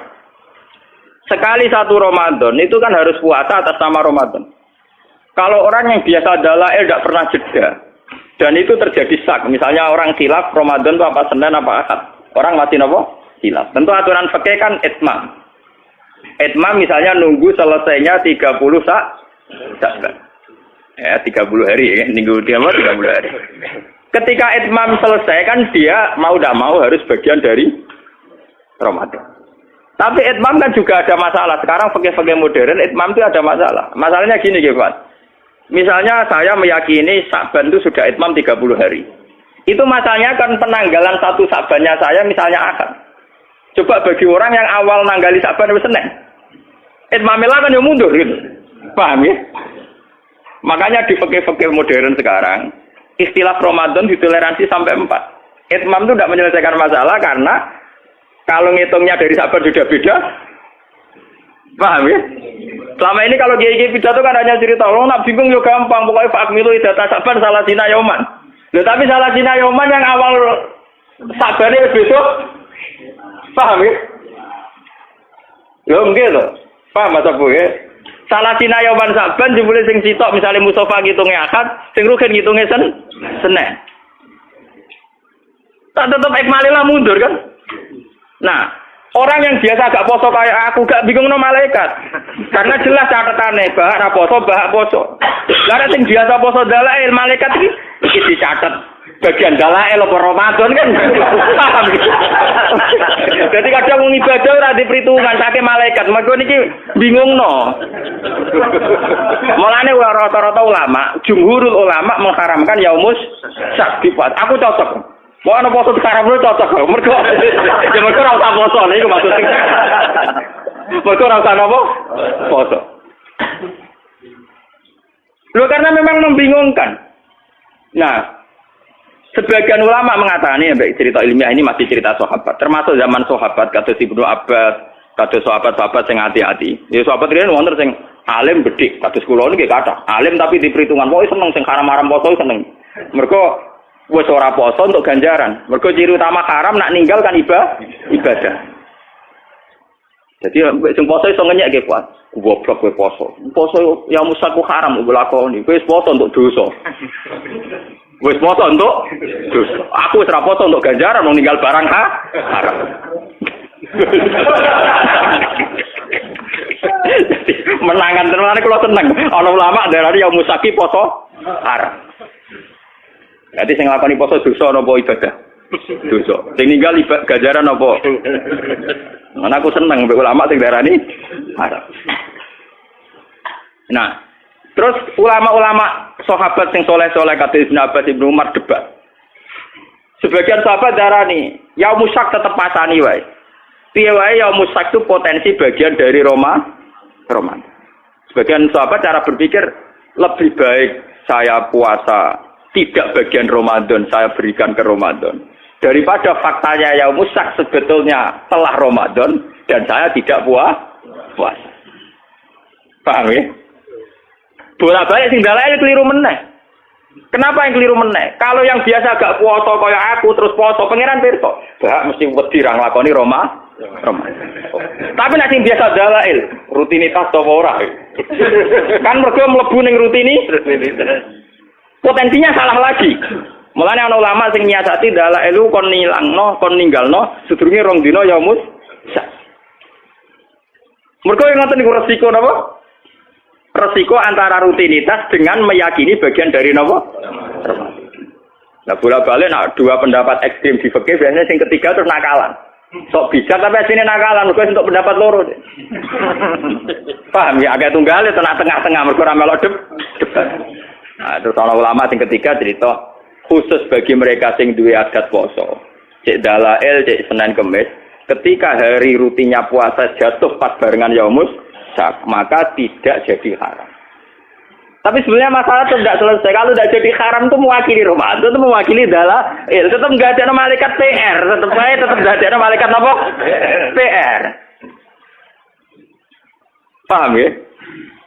Speaker 1: Sekali satu Ramadan itu kan harus puasa atas nama Ramadan. Kalau orang yang biasa dalail tidak pernah jeda, dan itu terjadi sak, misalnya orang khilaf Ramadan itu apa Senin apa Ahad, orang masih apa? Khilaf. Tentu aturan fikih kan itmam. Itmam misalnya nunggu selesainya 30 Sya'ban. Ya, 30 hari ya, minggu dia mau 30 hari. Ketika itmam selesai kan dia mau tidak mau harus bagian dari Ramadan. Tapi itmam kan juga ada masalah. Sekarang fikih-fikih modern itmam itu ada masalah. Masalahnya gini, Pak. Misalnya saya meyakini Sya'ban itu sudah itmam 30 hari. Itu masalahnya kan penanggalan satu Sya'bannya saya misalnya Ahad. Coba bagi orang yang awal nanggali Sya'ban itu Senin. Itmamilah kan ya mundur gitu. Paham ya? Makanya di fikih-fikih modern sekarang, istilah Ramadan ditoleransi sampai 4. Itmam itu tidak menyelesaikan masalah karena kalau ngitungnya dari Sya'ban sudah beda. Paham ya? Selama ini kalau kiai-kiai pidato kan hanya cerita, "Oh, nak bingung yo gampang, pokoknya fakmilu idata Sya'ban salah sina yoman." Loh, tapi salah sina yoman yang awal Sya'bane besok. Paham ya? Yo nggih lho. Paham Mas Bu ya? Salah sina yoman Sya'ban dimulai sing sitok misalnya Mustafa ngitunge Ahad, sing Rukin ngitunge Senin. Tak tetep ikmalilah mundur kan? Nah, orang yang biasa gak poso kayak aku gak bingung no malaikat. Karena jelas catatannya bahak ra poso, bahak poso. Lah sing biasa poso dalail malaikat iki dicatat bagian dalail apa Ramadan kan. Paham gitu. Jadi kadang wong ibadah ora diperhitungan saking malaikat. Mergo niki bingungno. Mulane rata-rata ulama, jumhurul ulama mengharamkan yaumus syak. Aku cocok. Wah, ana poso sekarang lu cocok lho. Mergo ya mergo ora usah poso niku maksudnya. Mergo ora usah napa? Poso. Loh, karena memang membingungkan. Nah, sebagian ulama mengatakan ini cerita ilmiah ini masih cerita sahabat. Termasuk zaman sahabat kados Ibnu Abbas, kados sahabat-sahabat sing hati-hati. Ya sahabat riyen wonten sing alim bedhik, kados kula niki kathah. Alim tapi di perhitungan pokoke seneng sing haram-haram poso seneng. Mergo wis ora poso untuk ganjaran. Mergo ciri utama haram nak ninggal kan ibadah. Jadi sing poso iso ngenyek ge kuat. Goblok kowe poso. Poso ya musaku haram nglakoni. Kowe wis poso untuk dosa. Wis poso untuk dosa. Aku wis ora poso untuk ganjaran wong ninggal barang haram. Jadi menangan tenan kula seneng. Ana ulama darani ya musaki poso haram. Berarti sing nglakoni poso dosa napa ibadah? Dosa. Sing ninggal ganjaran napa? Ana aku seneng mbek ulama sing darani haram. Nah, terus ulama-ulama sahabat sing soleh-soleh kata Ibnu Abbas, Ibnu Umar debat. Sebagian sahabat darani, yaumus syak tetep pasani wae. Piye wae yaumus syak itu potensi bagian dari Ramadan. Sebagian sahabat cara berpikir lebih baik saya puasa tidak bagian Ramadan, saya berikan ke Ramadan. Daripada faktanya yaumus syak sebetulnya telah Ramadan dan saya tidak puasa. Paham ya? Bolak-balik sing dalail keliru meneh. Kenapa yang keliru meneh? Kalau yang biasa gak puasa kaya aku terus puasa pangeran pirsa. Bah mesti wedi ra nglakoni Ramadan. Tapi nek sing biasa dalail, rutinitas apa ora? Kan mergo mlebu ning rutinitas. Potensinya salah lagi. Mulane ana ulama sing nyiasati dalailu kon nilangno, kon ninggalno sedurunge rong dina yaumus syak. Mergo yang ngoten niku resiko napa? Resiko antara rutinitas dengan meyakini bagian dari napa? Nah, bola-balik nak dua pendapat ekstrem di fikih biasanya sing ketiga terus nakalan. Sok bijak tapi asline nakalan, mergo untuk pendapat loro. Paham ya, agak tunggal tengah-tengah mergo ora melok debat. Nah, terus ana ulama sing ketiga cerita khusus bagi mereka sing duwe adat poso. Cek dalail, cek Senin Kemis, ketika hari rutinnya puasa jatuh pas barengan yaumus syak, maka tidak jadi haram. Tapi sebenarnya masalah itu tidak selesai. Kalau tidak jadi haram itu mewakili Ramadan, itu mewakili dalail. Tetap nggak ada malaikat PR, tetap nggak ada malaikat apa? PR. Paham ya?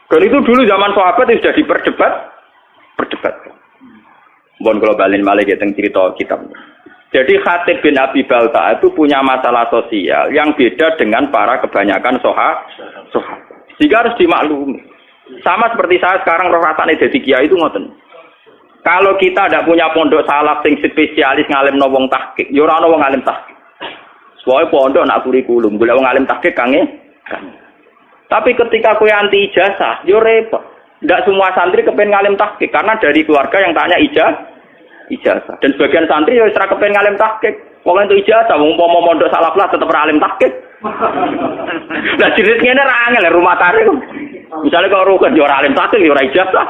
Speaker 1: Dan itu dulu zaman sahabat itu sudah diperdebat. Mohon kalau balen malaikat yang cerita kitab. Jadi Khatib bin Abi Balta itu punya masalah sosial yang beda dengan para kebanyakan sahabat. Sehingga harus dimaklumi. Sama seperti saya sekarang roh rasane dadi kiai itu ngoten. Kalau kita tidak punya pondok salaf sing spesialis ngalimno wong tahqiq, ya ora ana wong alim tahqiq. Soale pondok nak kurikulum, golek wong alim tahqiq kange. Tapi ketika kowe anti ijazah, yo repot. Tidak semua santri kepen ngalim tahqiq karena dari keluarga yang tanya ijazah. Dan sebagian santri ya ora kepen ngalim tahqiq. Wong entuk ijazah, wong umpama mondok salaf lah tetep ora alim tahqiq. Lah jenis ngene ra angel rumah tare. Misalnya kalau rukun ya ora alim tahqiq ya ora ijazah.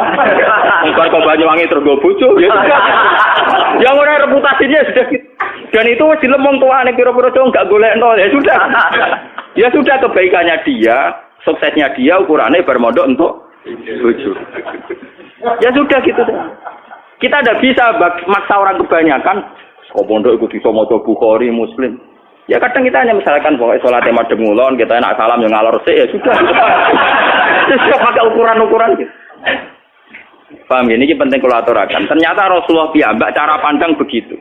Speaker 1: Engko kok Banyuwangi terus go bojo ya. Yang ora reputasinya sudah gitu. Dan itu wis dilemong tuane kira-kira enggak golekno ya sudah. Ya sudah kebaikannya dia, suksesnya dia ukurannya bermodok untuk bojo. Ya sudah gitu deh. Kita tidak bisa maksa orang kebanyakan. Kok pondok ikut bisa maca Bukhari, Muslim. Ya kadang kita hanya misalkan pokoknya sholatnya madhep ngulon, kita enak salam yang ngalor sik ya sudah. Terus pakai ukuran-ukuran gitu. Paham ya? Ini penting kalau aturakan. Ternyata Rasulullah piyambak cara pandang begitu.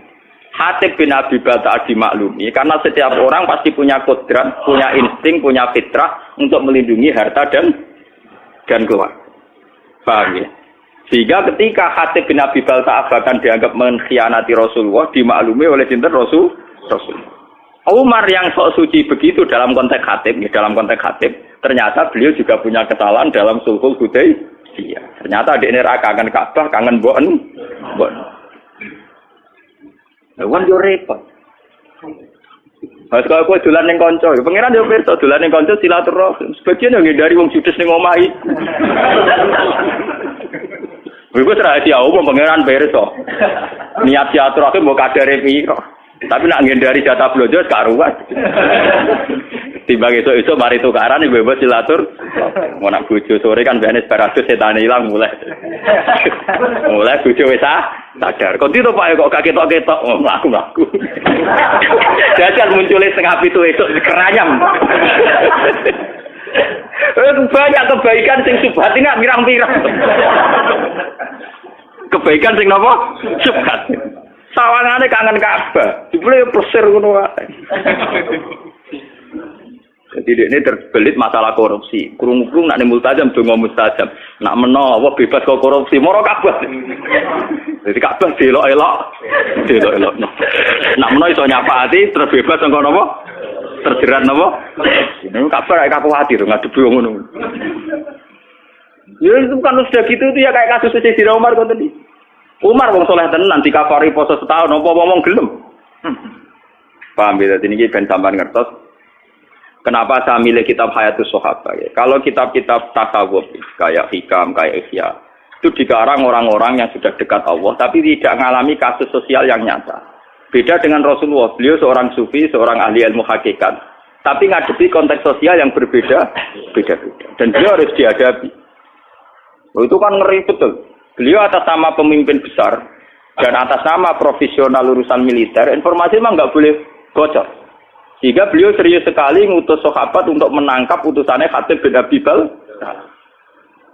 Speaker 1: Khatib bin Abi Balta dimaklumi karena setiap orang pasti punya kodrat, punya insting, punya fitrah untuk melindungi harta dan keluarga. Paham ya? Sehingga ketika Khatib bin Abi Balta bahkan dianggap mengkhianati Rasulullah, dimaklumi oleh sinten Rasul. Umar yang sok suci begitu dalam konteks Khatib, ternyata beliau juga punya kesalahan dalam sulhul Hudaybiyah. Ternyata di neraka kangen Ka'bah, kangen mbok. Lawan yo repot. Pas kalau kowe dolan ning kanca, pengiran yo pirsa dolan ning kanca silaturahim. Sebagian yo ngindari wong judes ning omahe. Iku rahasia umum pangeran pirsa. Niat silaturahim mbok kadare piro. Tapi nak ngindari jatah blojo gak ruwet. Timbang esuk-esuk mari tukaran bebas silatur. Mau nak bojo sore kan biasane separatus setane ilang mulai. Mulai bojo wis sadar. Kok itu Pak kok gak ketok-ketok mlaku-mlaku. Jajan munculnya setengah pitu esuk keranyam. Banyak kebaikan sing subhat ini gak pirang-pirang. Kebaikan sing napa? Subhat. Sawangane kangen Ka'bah. Dibule plesir ngono wae. Jadi ini terbelit masalah korupsi. Kurung-kurung nak ning multajam donga mustajab. Nak menawa bebas kok korupsi, moro Ka'bah. Jadi Ka'bah delok-elok. Nak menawa iso nyapati terus bebas sangko napa? Terjerat napa? Ini Ka'bah kayak kuwatir ngadepi wong ngono. Ya itu kan sudah gitu itu ya kayak kasus Sayyidina Umar kon tadi. Umar wong saleh tenan dikafari poso setahun apa ngomong gelem. Paham ya, ini ben sampean ngertos. Kenapa saya milih kitab Hayatus Sahabat ya? Kalau kitab-kitab tasawuf kayak Hikam, kayak Ihya, itu dikarang orang-orang yang sudah dekat Allah tapi tidak mengalami kasus sosial yang nyata. Beda dengan Rasulullah, beliau seorang sufi, seorang ahli ilmu hakikat, tapi ngadepi konteks sosial yang beda-beda. Dan beliau harus dihadapi. Itu kan ngeri betul. Beliau atas nama pemimpin besar dan atas nama profesional urusan militer, informasi memang nggak boleh bocor. Sehingga beliau serius sekali ngutus sahabat untuk menangkap utusannya Khatib bin Abi Balta.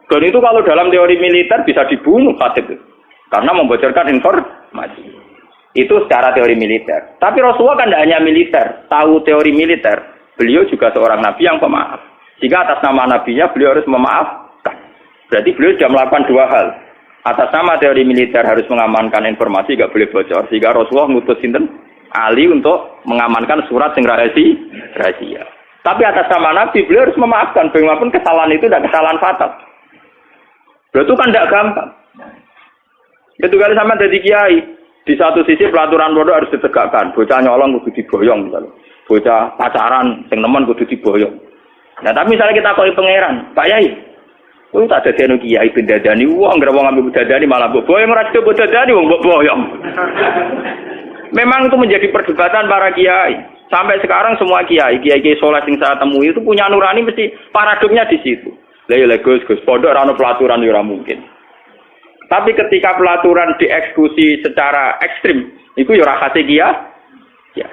Speaker 1: Dan itu kalau dalam teori militer bisa dibunuh Khatib karena membocorkan informasi. Itu secara teori militer. Tapi Rasulullah kan tidak hanya militer, tahu teori militer. Beliau juga seorang nabi yang pemaaf. Sehingga atas nama nabinya beliau harus memaafkan. Berarti beliau sudah melakukan dua hal. Atas nama teori militer harus mengamankan informasi, tidak boleh bocor. Sehingga Rasulullah ngutus sinten Ali untuk mengamankan surat yang rahasia. Tapi atas nama Nabi beliau harus memaafkan. Bagaimanapun kesalahan itu tidak kesalahan fatal. Berarti kan tidak gampang. Itu kali sama jadi kiai. Di satu sisi pelaturan pondok harus ditegakkan. Bocah nyolong kudu diboyong misalnya. Bocah pacaran sing nemen kudu diboyong. Nah tapi misalnya kita koi pangeran, Pak Yai. Oh tak ada dene kiai bendadani wong ngira wong ngambil bendadani malah mbok boyong ora coba bendadani wong mbok boyong. Memang itu menjadi perdebatan para kiai. Sampai sekarang semua kiai soleh sing saya temui itu punya nurani mesti paradoksnya di situ. Lah ya Gus pondok ora ono pelaturan ya ora mungkin. Tapi ketika pelaturan dieksekusi secara ekstrim, itu ya ora khase kiai. Ya.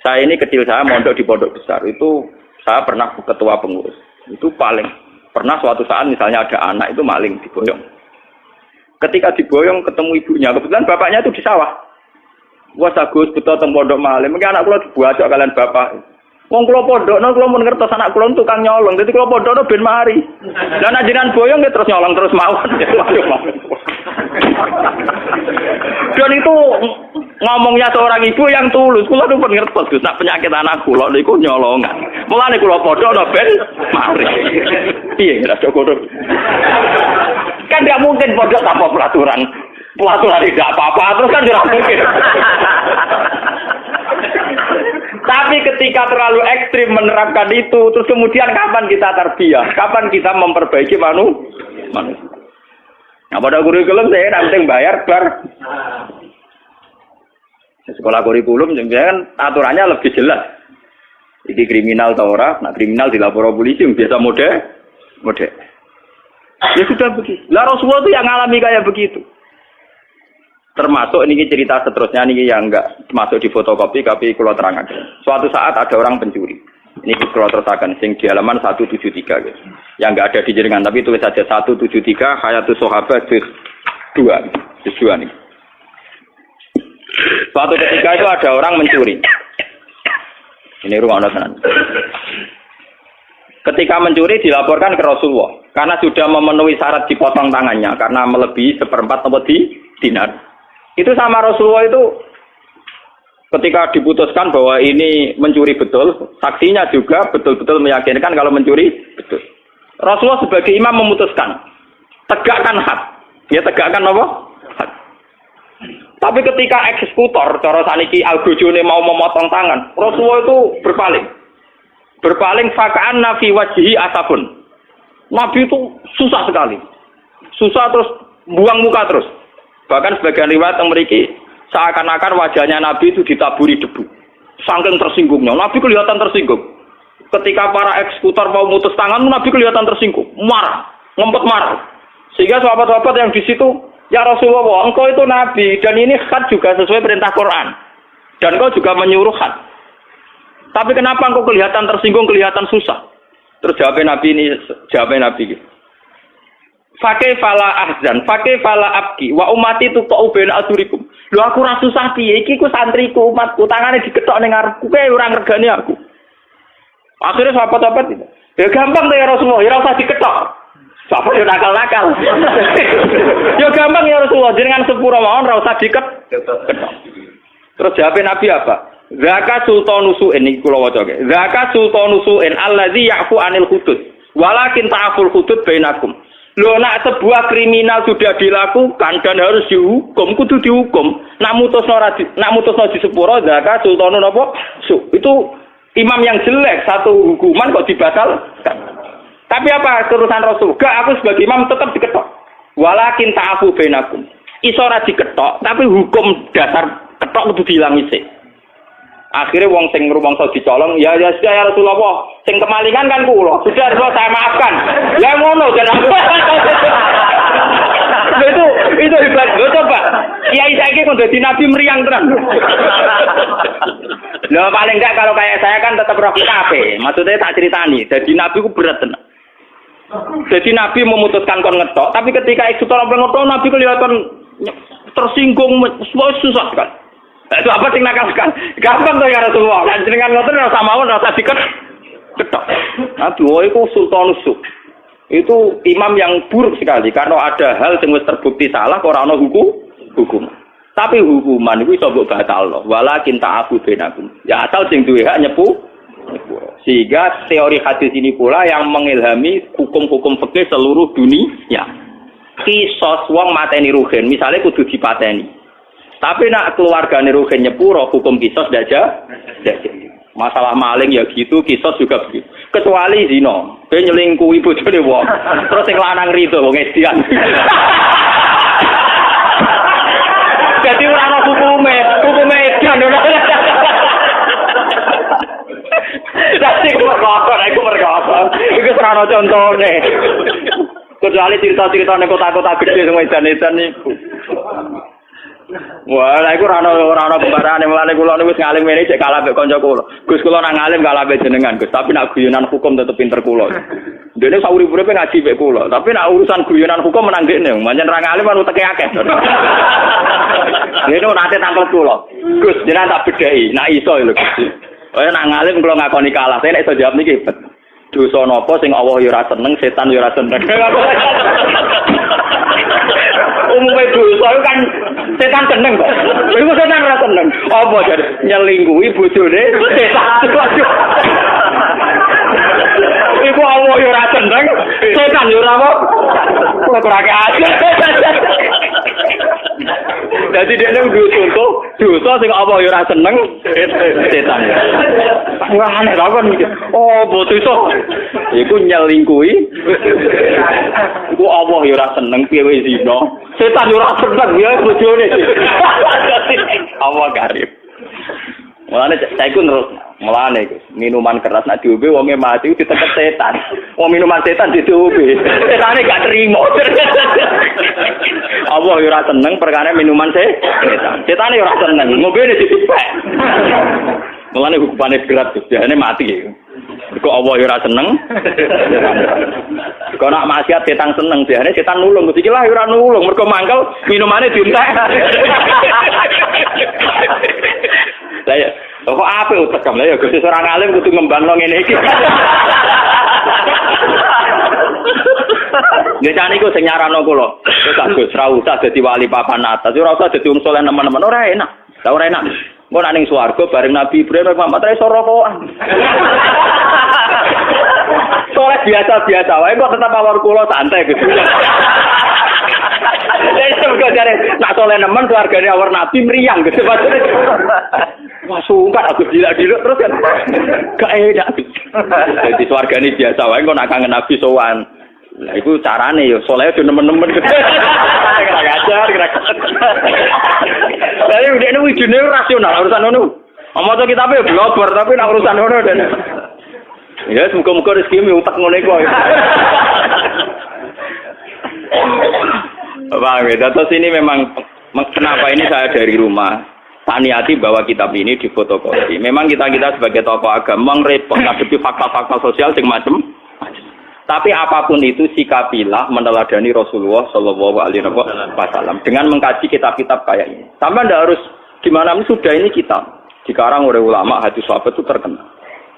Speaker 1: Saya ini kecil saya mondok di pondok besar itu saya pernah ketua pengurus. Itu paling pernah suatu saat misalnya ada anak itu maling diboyong. Ketika diboyong ketemu ibunya, kebetulan bapaknya itu di sawah. Wah Agus beto teng pondok malih, mengki anak kula dibuat kalian bapak. Wong kula pondokno kula mun ngertos anak kula tukang nyolong, dadi kula pondokno ben mari. Lah nek jenengan boyong nggih terus nyolong terus mawon. Dan itu ngomongnya seorang ibu yang tulus. Kula pun ngertos Gus, nak penyakit anak kula niku nyolongan. Mulane kula pondokno ben mari. Piye ora cukup. Kan tidak mungkin pondok tanpa pelaturan. Pelaturan tidak apa-apa terus kan tidak mungkin. Tapi ketika terlalu ekstrim menerapkan itu, terus kemudian kapan kita tarbiyah? Kapan kita memperbaiki manusia? Nah, pada kurikulum saya nanti bayar bar. Sekolah kurikulum kan aturannya lebih jelas. Ini kriminal atau ora? Nah, kriminal dilapor polisi biasa mode. Ya sudah begitu. Lah Rasulullah itu yang ngalami kayak begitu. Termasuk ini cerita seterusnya ini yang enggak masuk di fotokopi tapi kalau terangkan. Suatu saat ada orang pencuri. Ini kalau terusakan sing di halaman 173 guys. Yang enggak ada di jaringan tapi tulis saja 173 Hayatus Sahabat juz 2 nih. Suatu ketika itu ada orang mencuri. Ini rumah tenan. Ketika mencuri dilaporkan ke Rasulullah karena sudah memenuhi syarat dipotong tangannya karena melebihi 1/4 atau dinar. Itu sama Rasulullah itu ketika diputuskan bahwa ini mencuri betul, saksinya juga betul-betul meyakinkan kalau mencuri betul. Rasulullah sebagai imam memutuskan, tegakkan had. Ya tegakkan apa? Had. Tapi ketika eksekutor, cara saniki algojone mau memotong tangan, Rasulullah itu berpaling faka'an nafi wajhi asabun. Nabi itu susah sekali. Susah terus buang muka terus. Bahkan sebagian riwayat yang memiliki seakan-akan wajahnya Nabi itu ditaburi debu. Saking tersinggungnya. Nabi kelihatan tersinggung. Ketika para eksekutor mau mutus tangan, Nabi kelihatan tersinggung. Marah. Ngempet marah. Sehingga sahabat-sahabat yang di situ, ya Rasulullah, engkau itu Nabi. Dan ini khat juga sesuai perintah Quran. Dan engkau juga menyuruh khat. Tapi kenapa engkau kelihatan tersinggung, kelihatan susah? Terus jawabnya Nabi. Fakih fala ahzan, fakih fala abki, wa umati tuqau baina adurikum. Lho aku ra susah piye iki ku santriku umatku tangane diketok ning ngarepku kowe ora ngregani aku. Akhirnya sahabat-sahabat itu. Ya gampang ya Rasulullah, ya ora usah diketok. Sahabat yo nakal-nakal. Ya gampang ya Rasulullah, jenengan sepuro mawon ora usah diketok. Terus jawab Nabi apa? Zaka sultanusu'in iki kula waca. Zaka sultanusu'in allazi ya'fu 'anil hudud. Walakin ta'aful hudud bainakum. Loh, nak sebuah kriminal sudah dilakukan dan harus dihukum, kudu dihukum. Nak mutusno di sepuro, zakat sultanun apa? Itu imam yang jelek, satu hukuman kok dibatalkan. Tapi apa kerusan Rasul? Gak, aku sebagai imam tetap diketok. Walakin ta'afu bainakum. Iso ora diketok, tapi hukum dasar ketok kudu diilangi sik. Akhirnya wong sing rumangsa dicolong, ya sudah ya Rasulullah, sing kemalingan kan kula. Sudah saya maafkan. Ya ngono jan aku. itu hebat. Lho coba. Kiai saiki kok dadi nabi meriang tenan. Lho paling enggak kalau kayak saya kan tetap roh kabeh. Maksudnya tak ceritani, dadi nabi ku berat tenan. Jadi nabi memutuskan kon ngetok, tapi ketika eksekutor ngetok nabi kelihatan tersinggung, susah kan. Itu apa sing nakal kan? Gampang to ya Rasulullah. Lan jenengan ngoten ora mawon rasa diketok. Aduh, iku sultan usuk. Itu imam yang buruk sekali karena ada hal sing wis terbukti salah kok ora ana hukum. Tapi hukuman iku iso mbok batalno. Walakin ta'afu bainakum. Ya asal sing duwe hak nyepu. Sehingga teori hadis ini pula yang mengilhami hukum-hukum fikih seluruh dunia. Kisos wong mateni ruhin, misalnya kudu dipateni. Tapi nak keluargane ruhin nyepuro hukum kisos ndak jadi. Masalah maling ya gitu, kisos juga begitu. Kecuali zina, kowe nyelingkuhi bojone wong. Terus sing lanang rido wong edian. Jadi ora ana hukume edian ora. Dadi iku mergo. Iku ora ana contone. Kecuali cerita-cerita nek kota-kota gede sing edan-edan niku. Wah, lha iku ora ana pembarane mulane kula niku wis ngalim ngene cek kalah mek kanca kula. Gus kula nang ngalim kalah mek jenengan, Gus, tapi nak guyonan hukum tetep pinter kula. Dene sak urip-uripe ngaji mek kula, tapi nak urusan guyonan hukum menang dekne, pancen ra ngalim anu teke akeh. Ngene nate tangkel kula. Gus, jenengan tak bedheki, nak iso lho Gus. Kaya nak ngalim kula ngakoni kalah, saya nek iso jawab niki bet. Dosa napa sing Allah ya ora seneng, setan ya ora seneng. Umume dosa kan setan seneng kok. Iku setan ora seneng. Apa jare nyelingkuhi bojone setan. Iku Allah ya ora seneng, setan ya ora apa. Kurang aja. Jadi dia nang contoh dosa sing apa ya ora seneng setan. Wah aneh kan iki. Oh, dosa. Iku nyelingkuhi. Iku Allah ya ora seneng piye wis zina. Setan ya ora seneng ya bojone. Allah karib. Mulane saya iku terus mulane minuman keras nek diombe wonge mati diteket setan. Wong minuman setan diombe. Setane gak terima. Allah yo ora seneng perkara minuman setan. Setane yo ora seneng ngombene dipek. Mulane hukumane berat jane mati. Kok Allah yo ora seneng. Kok nak maksiat setan seneng jane setan nulung iki lah yo ora nulung mergo mangkel minumane dientek. Saya kok apa utekam lah ya Gusti seorang alim kudu ngembangno ngene iki. Nggih jane iku sing nyarano kula. Wis Gus ra usah dadi wali papan atas, ora usah dadi wong saleh nemen-nemen ora enak. Lah ora enak. Engko nek ning swarga bareng Nabi Ibrahim Muhammad ra iso rokokan. Soleh biasa-biasa wae kok tetap awor kula santai Gus. Semoga jare nak soleh nemen keluargane awor Nabi mriyang gitu maksudnya. Wah sungkan aku dilak-diluk terus kan. Gak enak. Jadi keluargane biasa wae kok nak kangen Nabi sowan. Lah iku carane yo soleh yo nemen-nemen. Kira ngajar, kira. Lah iki dene wijine rasional urusan ngono. Maca kitabe yo blober tapi nak urusan ngono dene. Ya muga-muga rezeki utek ngono iku. Bang, terus ini memang kenapa ini saya dari rumah tak niati bahwa kitab ini difotokopi. Memang kita sebagai tokoh agama repot ngadepi fakta-fakta sosial sing macam. Tapi apapun itu sikapilah meneladani Rasulullah Shallallahu Alaihi Wasallam dengan mengkaji kitab-kitab kayak ini. Sampai ndak harus gimana pun sudah ini kitab. Dikarang oleh ulama hadis sahabat itu terkenal.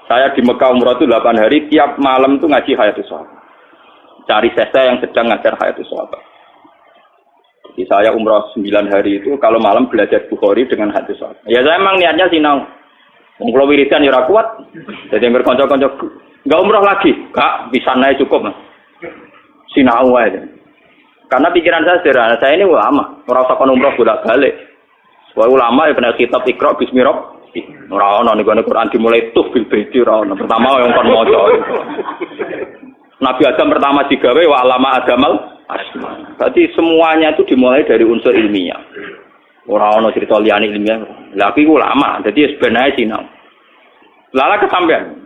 Speaker 1: Saya di Mekah umrah itu 8 hari tiap malam itu ngaji hadis sahabat. Cari sesa yang sedang ngajar hadis sahabat. Jadi saya umrah 9 hari itu kalau malam belajar Bukhari dengan hadis sahabat. Ya saya memang niatnya sinau. Wong kula wiridan ya ora kuat. Jadi yang berkonco-konco enggak umrah lagi. Kak, bisa naik cukup, Mas. Sinau aja. Karena pikiran saya sederhana, saya ini ulama, ora usah kon umrah bolak-balik. Wah ulama ya kena kitab Iqra bismillah. Ora ono ning Quran dimulai tuh bil baiti ora ono. Pertama yang kon maca. Nabi Adam pertama digawe wa alama adamal asma. Berarti semuanya itu dimulai dari unsur ilmiah. Ora ono cerita liyane ilmiah. Lah iki ulama, dadi sebenarnya sinau. Lala kesampean.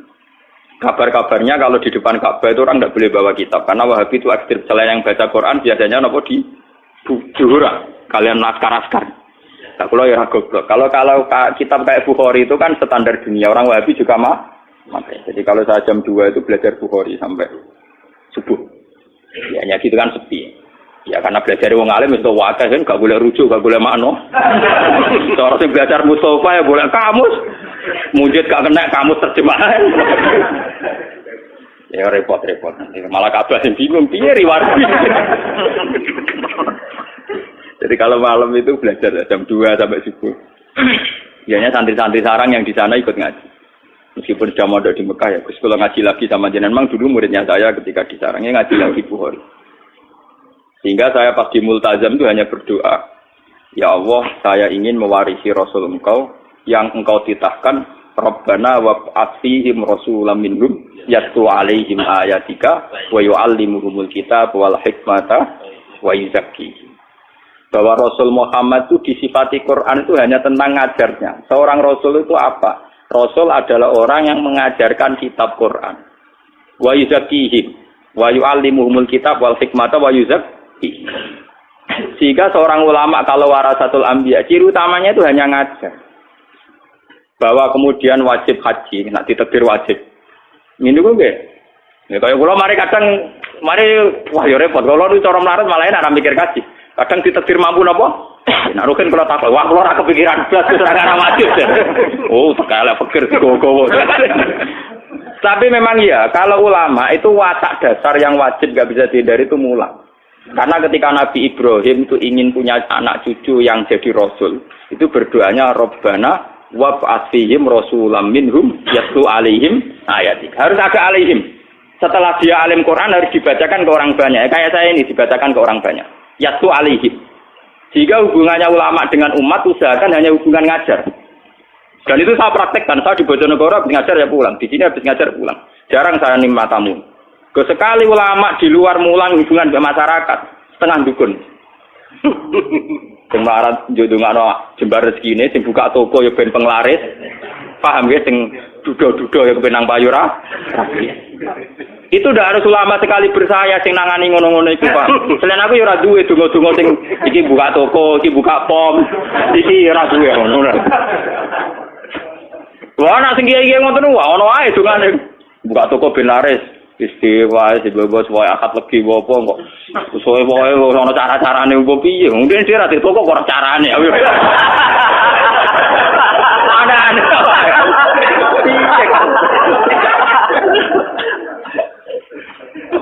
Speaker 1: Kabar-kabarnya kalau di depan Ka'bah itu orang tidak boleh bawa kitab karena Wahabi itu ekstrim. Selain yang baca Quran biasanya nopo di Juhura. Kalian naskar-naskar. Nah, kalau ya goblok. Kalau kitab kayak Bukhari itu kan standar dunia. Orang Wahabi juga mati. Jadi kalau saya jam 2 itu belajar Bukhari sampai subuh. Ya hanya gitu kan sepi. Ya karena belajar wong alim itu wadah kan gak boleh rujuk, gak boleh makno. Orang yang belajar Mustafa ya boleh kamus. Mujid gak kena kamus terjemahan. Ya repot-repot. Malah kabeh sing bingung piye riwarti. Jadi kalau malam itu belajar jam 2 sampai subuh. Biasanya santri-santri sarang yang di sana ikut ngaji. Meskipun sudah mondok di Mekah ya, Gus kalau ngaji lagi sama jenengan, memang dulu muridnya saya ketika di sarangnya ngaji lagi Bukhari. Sehingga saya pas di Multazam itu hanya berdoa, ya Allah, saya ingin mewarisi Rasul Engkau yang Engkau titahkan, Rabbana wab'ats fihim rasulam minhum yatlu alaihim ayatika wa yu'allimuhumul kitab wal hikmata wa yuzakkihim. Bahwa Rasul Muhammad itu disifati Quran itu hanya tentang ngajarnya. Seorang Rasul itu apa? Rasul adalah orang yang mengajarkan kitab Quran. Wa yuzakkihim wa yu'allimuhumul kitab wal hikmata wa yuzakkihim. Sehingga seorang ulama kalau warasatul anbiya, ciri utamanya itu hanya ngajar. Bahwa kemudian wajib haji, nak ditakdir wajib. Ini kok nggih. Ya kaya kula mari kadang mari wah ya repot. Kalau nu cara melarat malah enak mikir kaji. Kadang ditakdir mampu napa? Nah, rugen kalau takut, wah kalau ora kepikiran blas terus ora wajib. Oh, sekali pikir gowo. Tapi memang ya, kalau ulama itu watak dasar yang wajib gak bisa dihindari itu mulang. Karena ketika Nabi Ibrahim itu ingin punya anak cucu yang jadi rasul, itu berdoanya Rabbana wab'ats fihim rasulam minhum yatlu alaihim ayatik. Harus agak alaihim. Setelah dia alim Quran harus dibacakan ke orang banyak. Kayak saya ini dibacakan ke orang banyak. Yatlu alaihim. Jika hubungannya ulama dengan umat, usahakan hanya hubungan ngajar. Dan itu saya praktekkan. Saya di Bojonegoro habis ngajar ya pulang. Di sini habis ngajar pulang. Jarang saya nimah tamu. Sekali ulama di luar mulang hubungan dengan masyarakat. Setengah dukun. Sing marat njodongano jembar rezeki ini, sing buka toko ya ben penglaris. Paham ya, sing dudo-dudo ya kepenang payura. Itu udah harus ulama sekali bersaya sing nangani ngono-ngono iku, Pak. Selain aku ya ora duwe donga-donga sing iki buka toko, iki buka pom, iki ora duwe ngono. Wah, nek sing kiai ngoten wae ono ae dongane. Buka toko ben laris. Istiwa dibebas wae akad legi apa kok. Suwe wae ono cara-carane opo piye. Mungkin dia ra toko kok carane. Ada.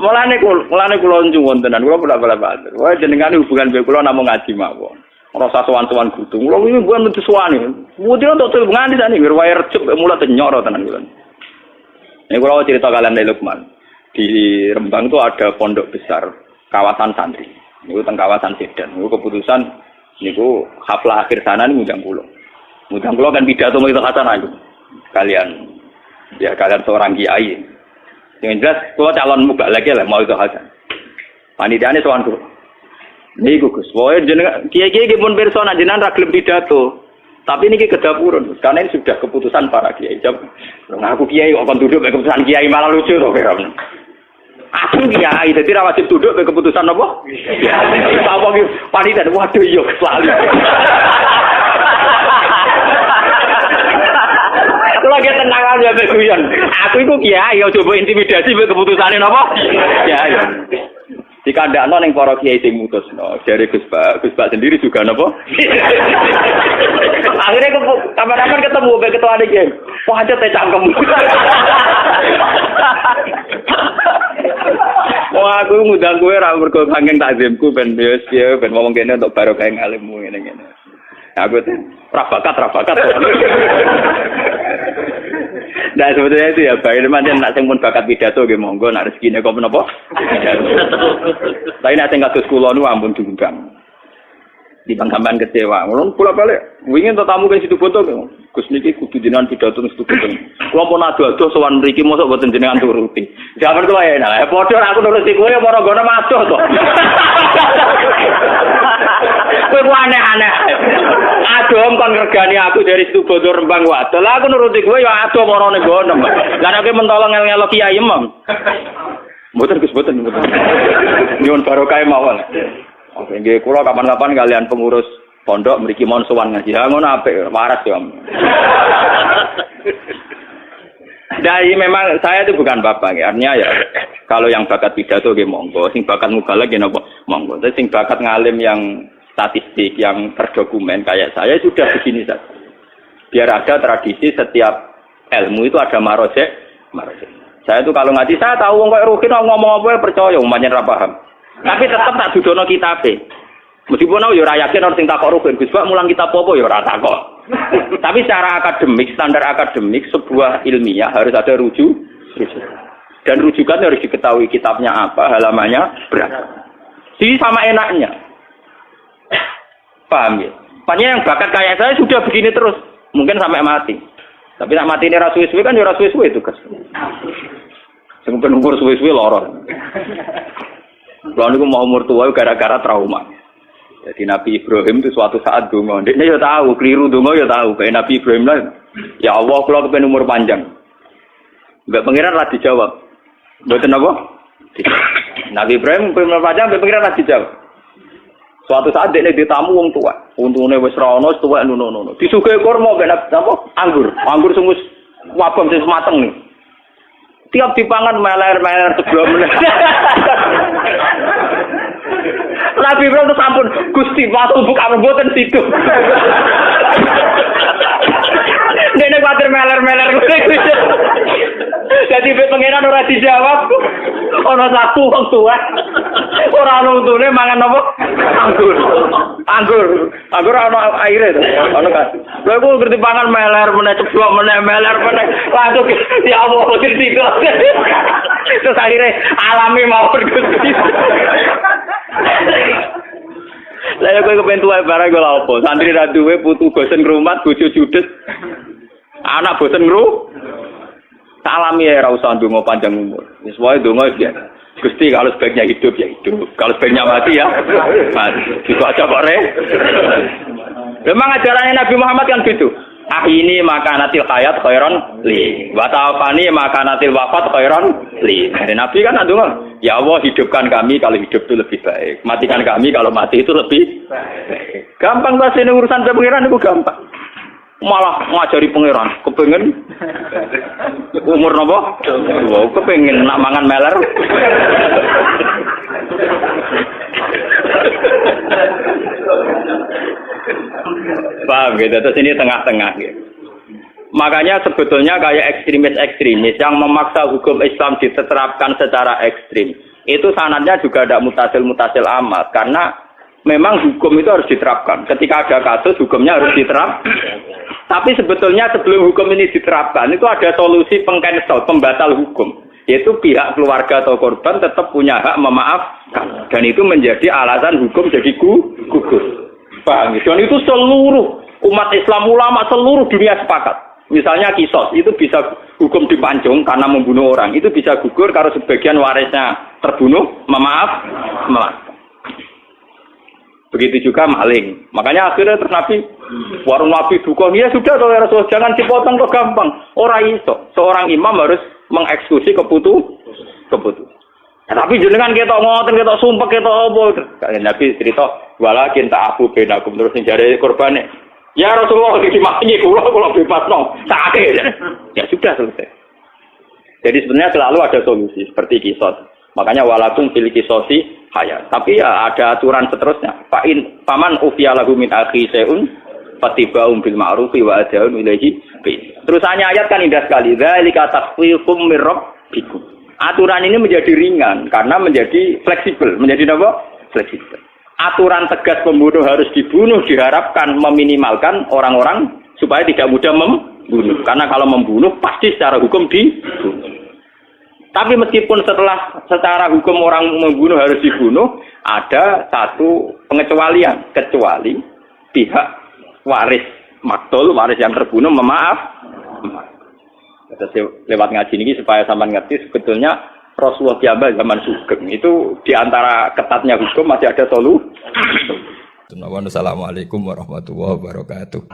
Speaker 1: Mulane kula nyuwun tenan, kula bolak-balik. Wae jenengane hubungan mbek kula namung ngaji mawon. Ora usah sowan-sowan kudu. Kula iki mbuhan metu suwane. Mudine tok nganti sane wae recep mulai tenyok tenan kula. Ini kula cerita kalian dari Lukman. Di Rembang itu ada pondok besar kawasan santri. Niku teng kawasan Sedan. Niku keputusan niku haflah akhir sana niku ngundang kula. Ngundang kula kan pidato mau itu hasanah itu. Kalian seorang kiai. Yang jelas, kalau calon mubalek lah mau itu hasan. Panitiane sowan kula. Niku Gus, wae jeneng kiai-kiai pun persona jenengan ra gelem pidato. Tapi ini kedapurun, karena ini sudah keputusan para kiai. Aku kiai kok kon duduk keputusan kiai malah lucu to, Pak. Aku kiai, jadi ra wajib duduk keputusan apa? Apa iki panitia waduh yo selalu. Lagi tenang aja guyon. Aku iku kiai, yo coba intimidasi keputusane napa? Kiai. Dikandakno ning para kiai sing mutusno. Jare Gus Pak sendiri juga napa? Akhirnya kapan-kapan ketemu mbek ketua iki. Wah, aja teh cangkem. Wah, aku ngundang kowe ra mergo saking takzimku ben wis piye ben ngomong kene untuk barokah ngalimmu ngene-ngene. Aku teh ra bakat. Nah sebetulnya itu ya baik teman-teman nak sing pun bakat pidato nggih monggo nak rezekine kok menapa. Tapi nak sing kados kula nu ampun diundang. Di pangkaman kecewa. Mulun pula balik. Wingi entuk tamu ke situ foto. Gus niki kudu jenengan pidato nang situ foto. Kula pun ado-ado sowan mriki mosok boten jenengan turuti. Jaman kula enak. Padha aku nuruti kowe ora ngono madoh to. Kowe aneh-aneh. Aduh kon ngregani aku dari situ bodo Rembang wae. Lah aku nuruti kowe ya adoh marane ngono. Lah nek mentolo ngel-ngelo kiai emang. Mboten Gus mboten. Nyuwun barokah mawon. Oke, nggih kula kapan-kapan kalian pengurus pondok mriki mon sowan ngaji. Ha ngono apik, waras ya. Dari memang saya itu bukan bapak ya. Artinya ya kalau yang bakat pidato nggih monggo, sing bakat mubalagh nggih napa monggo. Tapi sing bakat ngalim yang statistik yang terdokumen kayak saya sudah begini saja. Biar ada tradisi setiap ilmu itu ada marojek. Saya itu kalau ngaji saya tahu wong koyo Rukin ngomong apa percaya umpamane ra paham. Tapi tetap tak dudono kitabe. Meskipun aku ya ora yakin orang sing takok Rukin Gus Pak mulang kitab apa ya ora takok. Tapi secara akademik, standar akademik sebuah ilmiah harus ada rujuk. Dan rujukannya harus diketahui kitabnya apa, halamannya berapa. Jadi sama enaknya. Paham ya? Makanya yang bakat kayak saya sudah begini terus, mungkin sampai mati. Tapi nak mati ini ra suwe-suwe kan ya ra suwe-suwe itu Gus. Sing umur suwe-suwe lara. Kalau niku mau umur tua gara-gara trauma. Jadi Nabi Ibrahim itu suatu saat donga. Dia ya tahu, keliru donga ya tahu. Kayak Nabi Ibrahim lah. Ya Allah, kalau kepen umur panjang. Mbak pengiran lah dijawab. Mboten apa? Nabi Ibrahim umur panjang, mbak pengiran lah dijawab. Suatu saat dia ditamu wong tua. Untune wis ra ono, tuwek nuno. Disuguhi kurma mbek apa? Anggur. Anggur sing wis wabang sing mateng nih. Tiap dipangan meler sebelum. Lah Nabi Ibrahim itu sampun Gusti waktu buka mboten situ. Dene kuwatir meler-meler. Jadi pengiran ora dijawab. Ana satu wong tuwa. Ora ono untune mangan apa? Anggur ana aire to. Ono kan. Lha kok ngerti pangan meler meneh ceblok meneh meler meneh. Langsung ya Allah ngerti kok. Terus akhirnya alami mawon Gusti. Lah kowe kepen tuwa barang kok lha opo? Santri ra duwe putu bosen ngrumat, bojo judes. Anak bosen ngru. Salami ya ora usah ndonga panjang umur. Wis wae ndonga ya. Gusti kalau sebaiknya hidup ya hidup. Kalau sebaiknya mati ya mati. Gitu aja kok re. Memang ajarannya Nabi Muhammad kan gitu. Ini makanatil hayat khairan li. Wa ta'afani makanatil wafat khairan li. Dari Nabi kan ndonga, ya Allah hidupkan kami kalau hidup itu lebih baik. Matikan kami kalau mati itu lebih baik. Gampang bahasa ini urusan pengiran itu gampang. Malah ngajari pangeran, kepengen umur napa? Wow, kepengen nak mangan meler. Paham gitu, terus ini tengah-tengah gitu. Makanya sebetulnya kayak ekstremis-ekstremis yang memaksa hukum Islam diterapkan secara ekstrim, itu sanadnya juga ada mutasil amat, karena memang hukum itu harus diterapkan. Ketika ada kasus, hukumnya harus diterapkan. Tapi sebetulnya sebelum hukum ini diterapkan, itu ada solusi pengcancel, pembatal hukum. Yaitu pihak keluarga atau korban tetap punya hak memaafkan. Dan itu menjadi alasan hukum jadi gugur. Paham? Dan itu seluruh umat Islam, ulama seluruh dunia sepakat. Misalnya kisos, itu bisa hukum dipancung karena membunuh orang. Itu bisa gugur kalau sebagian warisnya terbunuh, memaafkan. Begitu juga maling. Makanya akhirnya terus Nabi, warung Nabi dukun, ya sudah kalau Rasul jangan dipotong kok gampang. Orang iso. Seorang imam harus mengeksekusi keputusan. Nah, tapi jenengan ketok ngoten, ketok sumpah, ketok apa. Nabi cerita, walakin ta'afu bainakum terus njare korbane. Ya Rasulullah dikimaki kula bebasno. Sakake. Ya sudah selesai. Jadi sebenarnya selalu ada solusi seperti kisos. Makanya walakum fil kisosi hayat. Tapi ya ada aturan seterusnya. Paman ufiya lahu min akhi syai'un fatiba'um bil ma'rufi wa ad'un ilaihi bi. Terusannya ayat kan indah sekali. Dzalika takhfifum mir rabbikum. Aturan ini menjadi ringan karena menjadi fleksibel. Menjadi apa? Fleksibel. Aturan tegas pembunuh harus dibunuh diharapkan meminimalkan orang-orang supaya tidak mudah membunuh. Karena kalau membunuh pasti secara hukum dibunuh. Tapi meskipun secara hukum orang membunuh harus dibunuh, ada satu pengecualian, kecuali pihak waris maktul, waris yang terbunuh Lewat ngaji ini supaya sampean ngerti sebetulnya Rasulullah Kiamat zaman Sugeng itu diantara ketatnya hukum masih ada solusi.
Speaker 2: Assalamualaikum warahmatullahi wabarakatuh.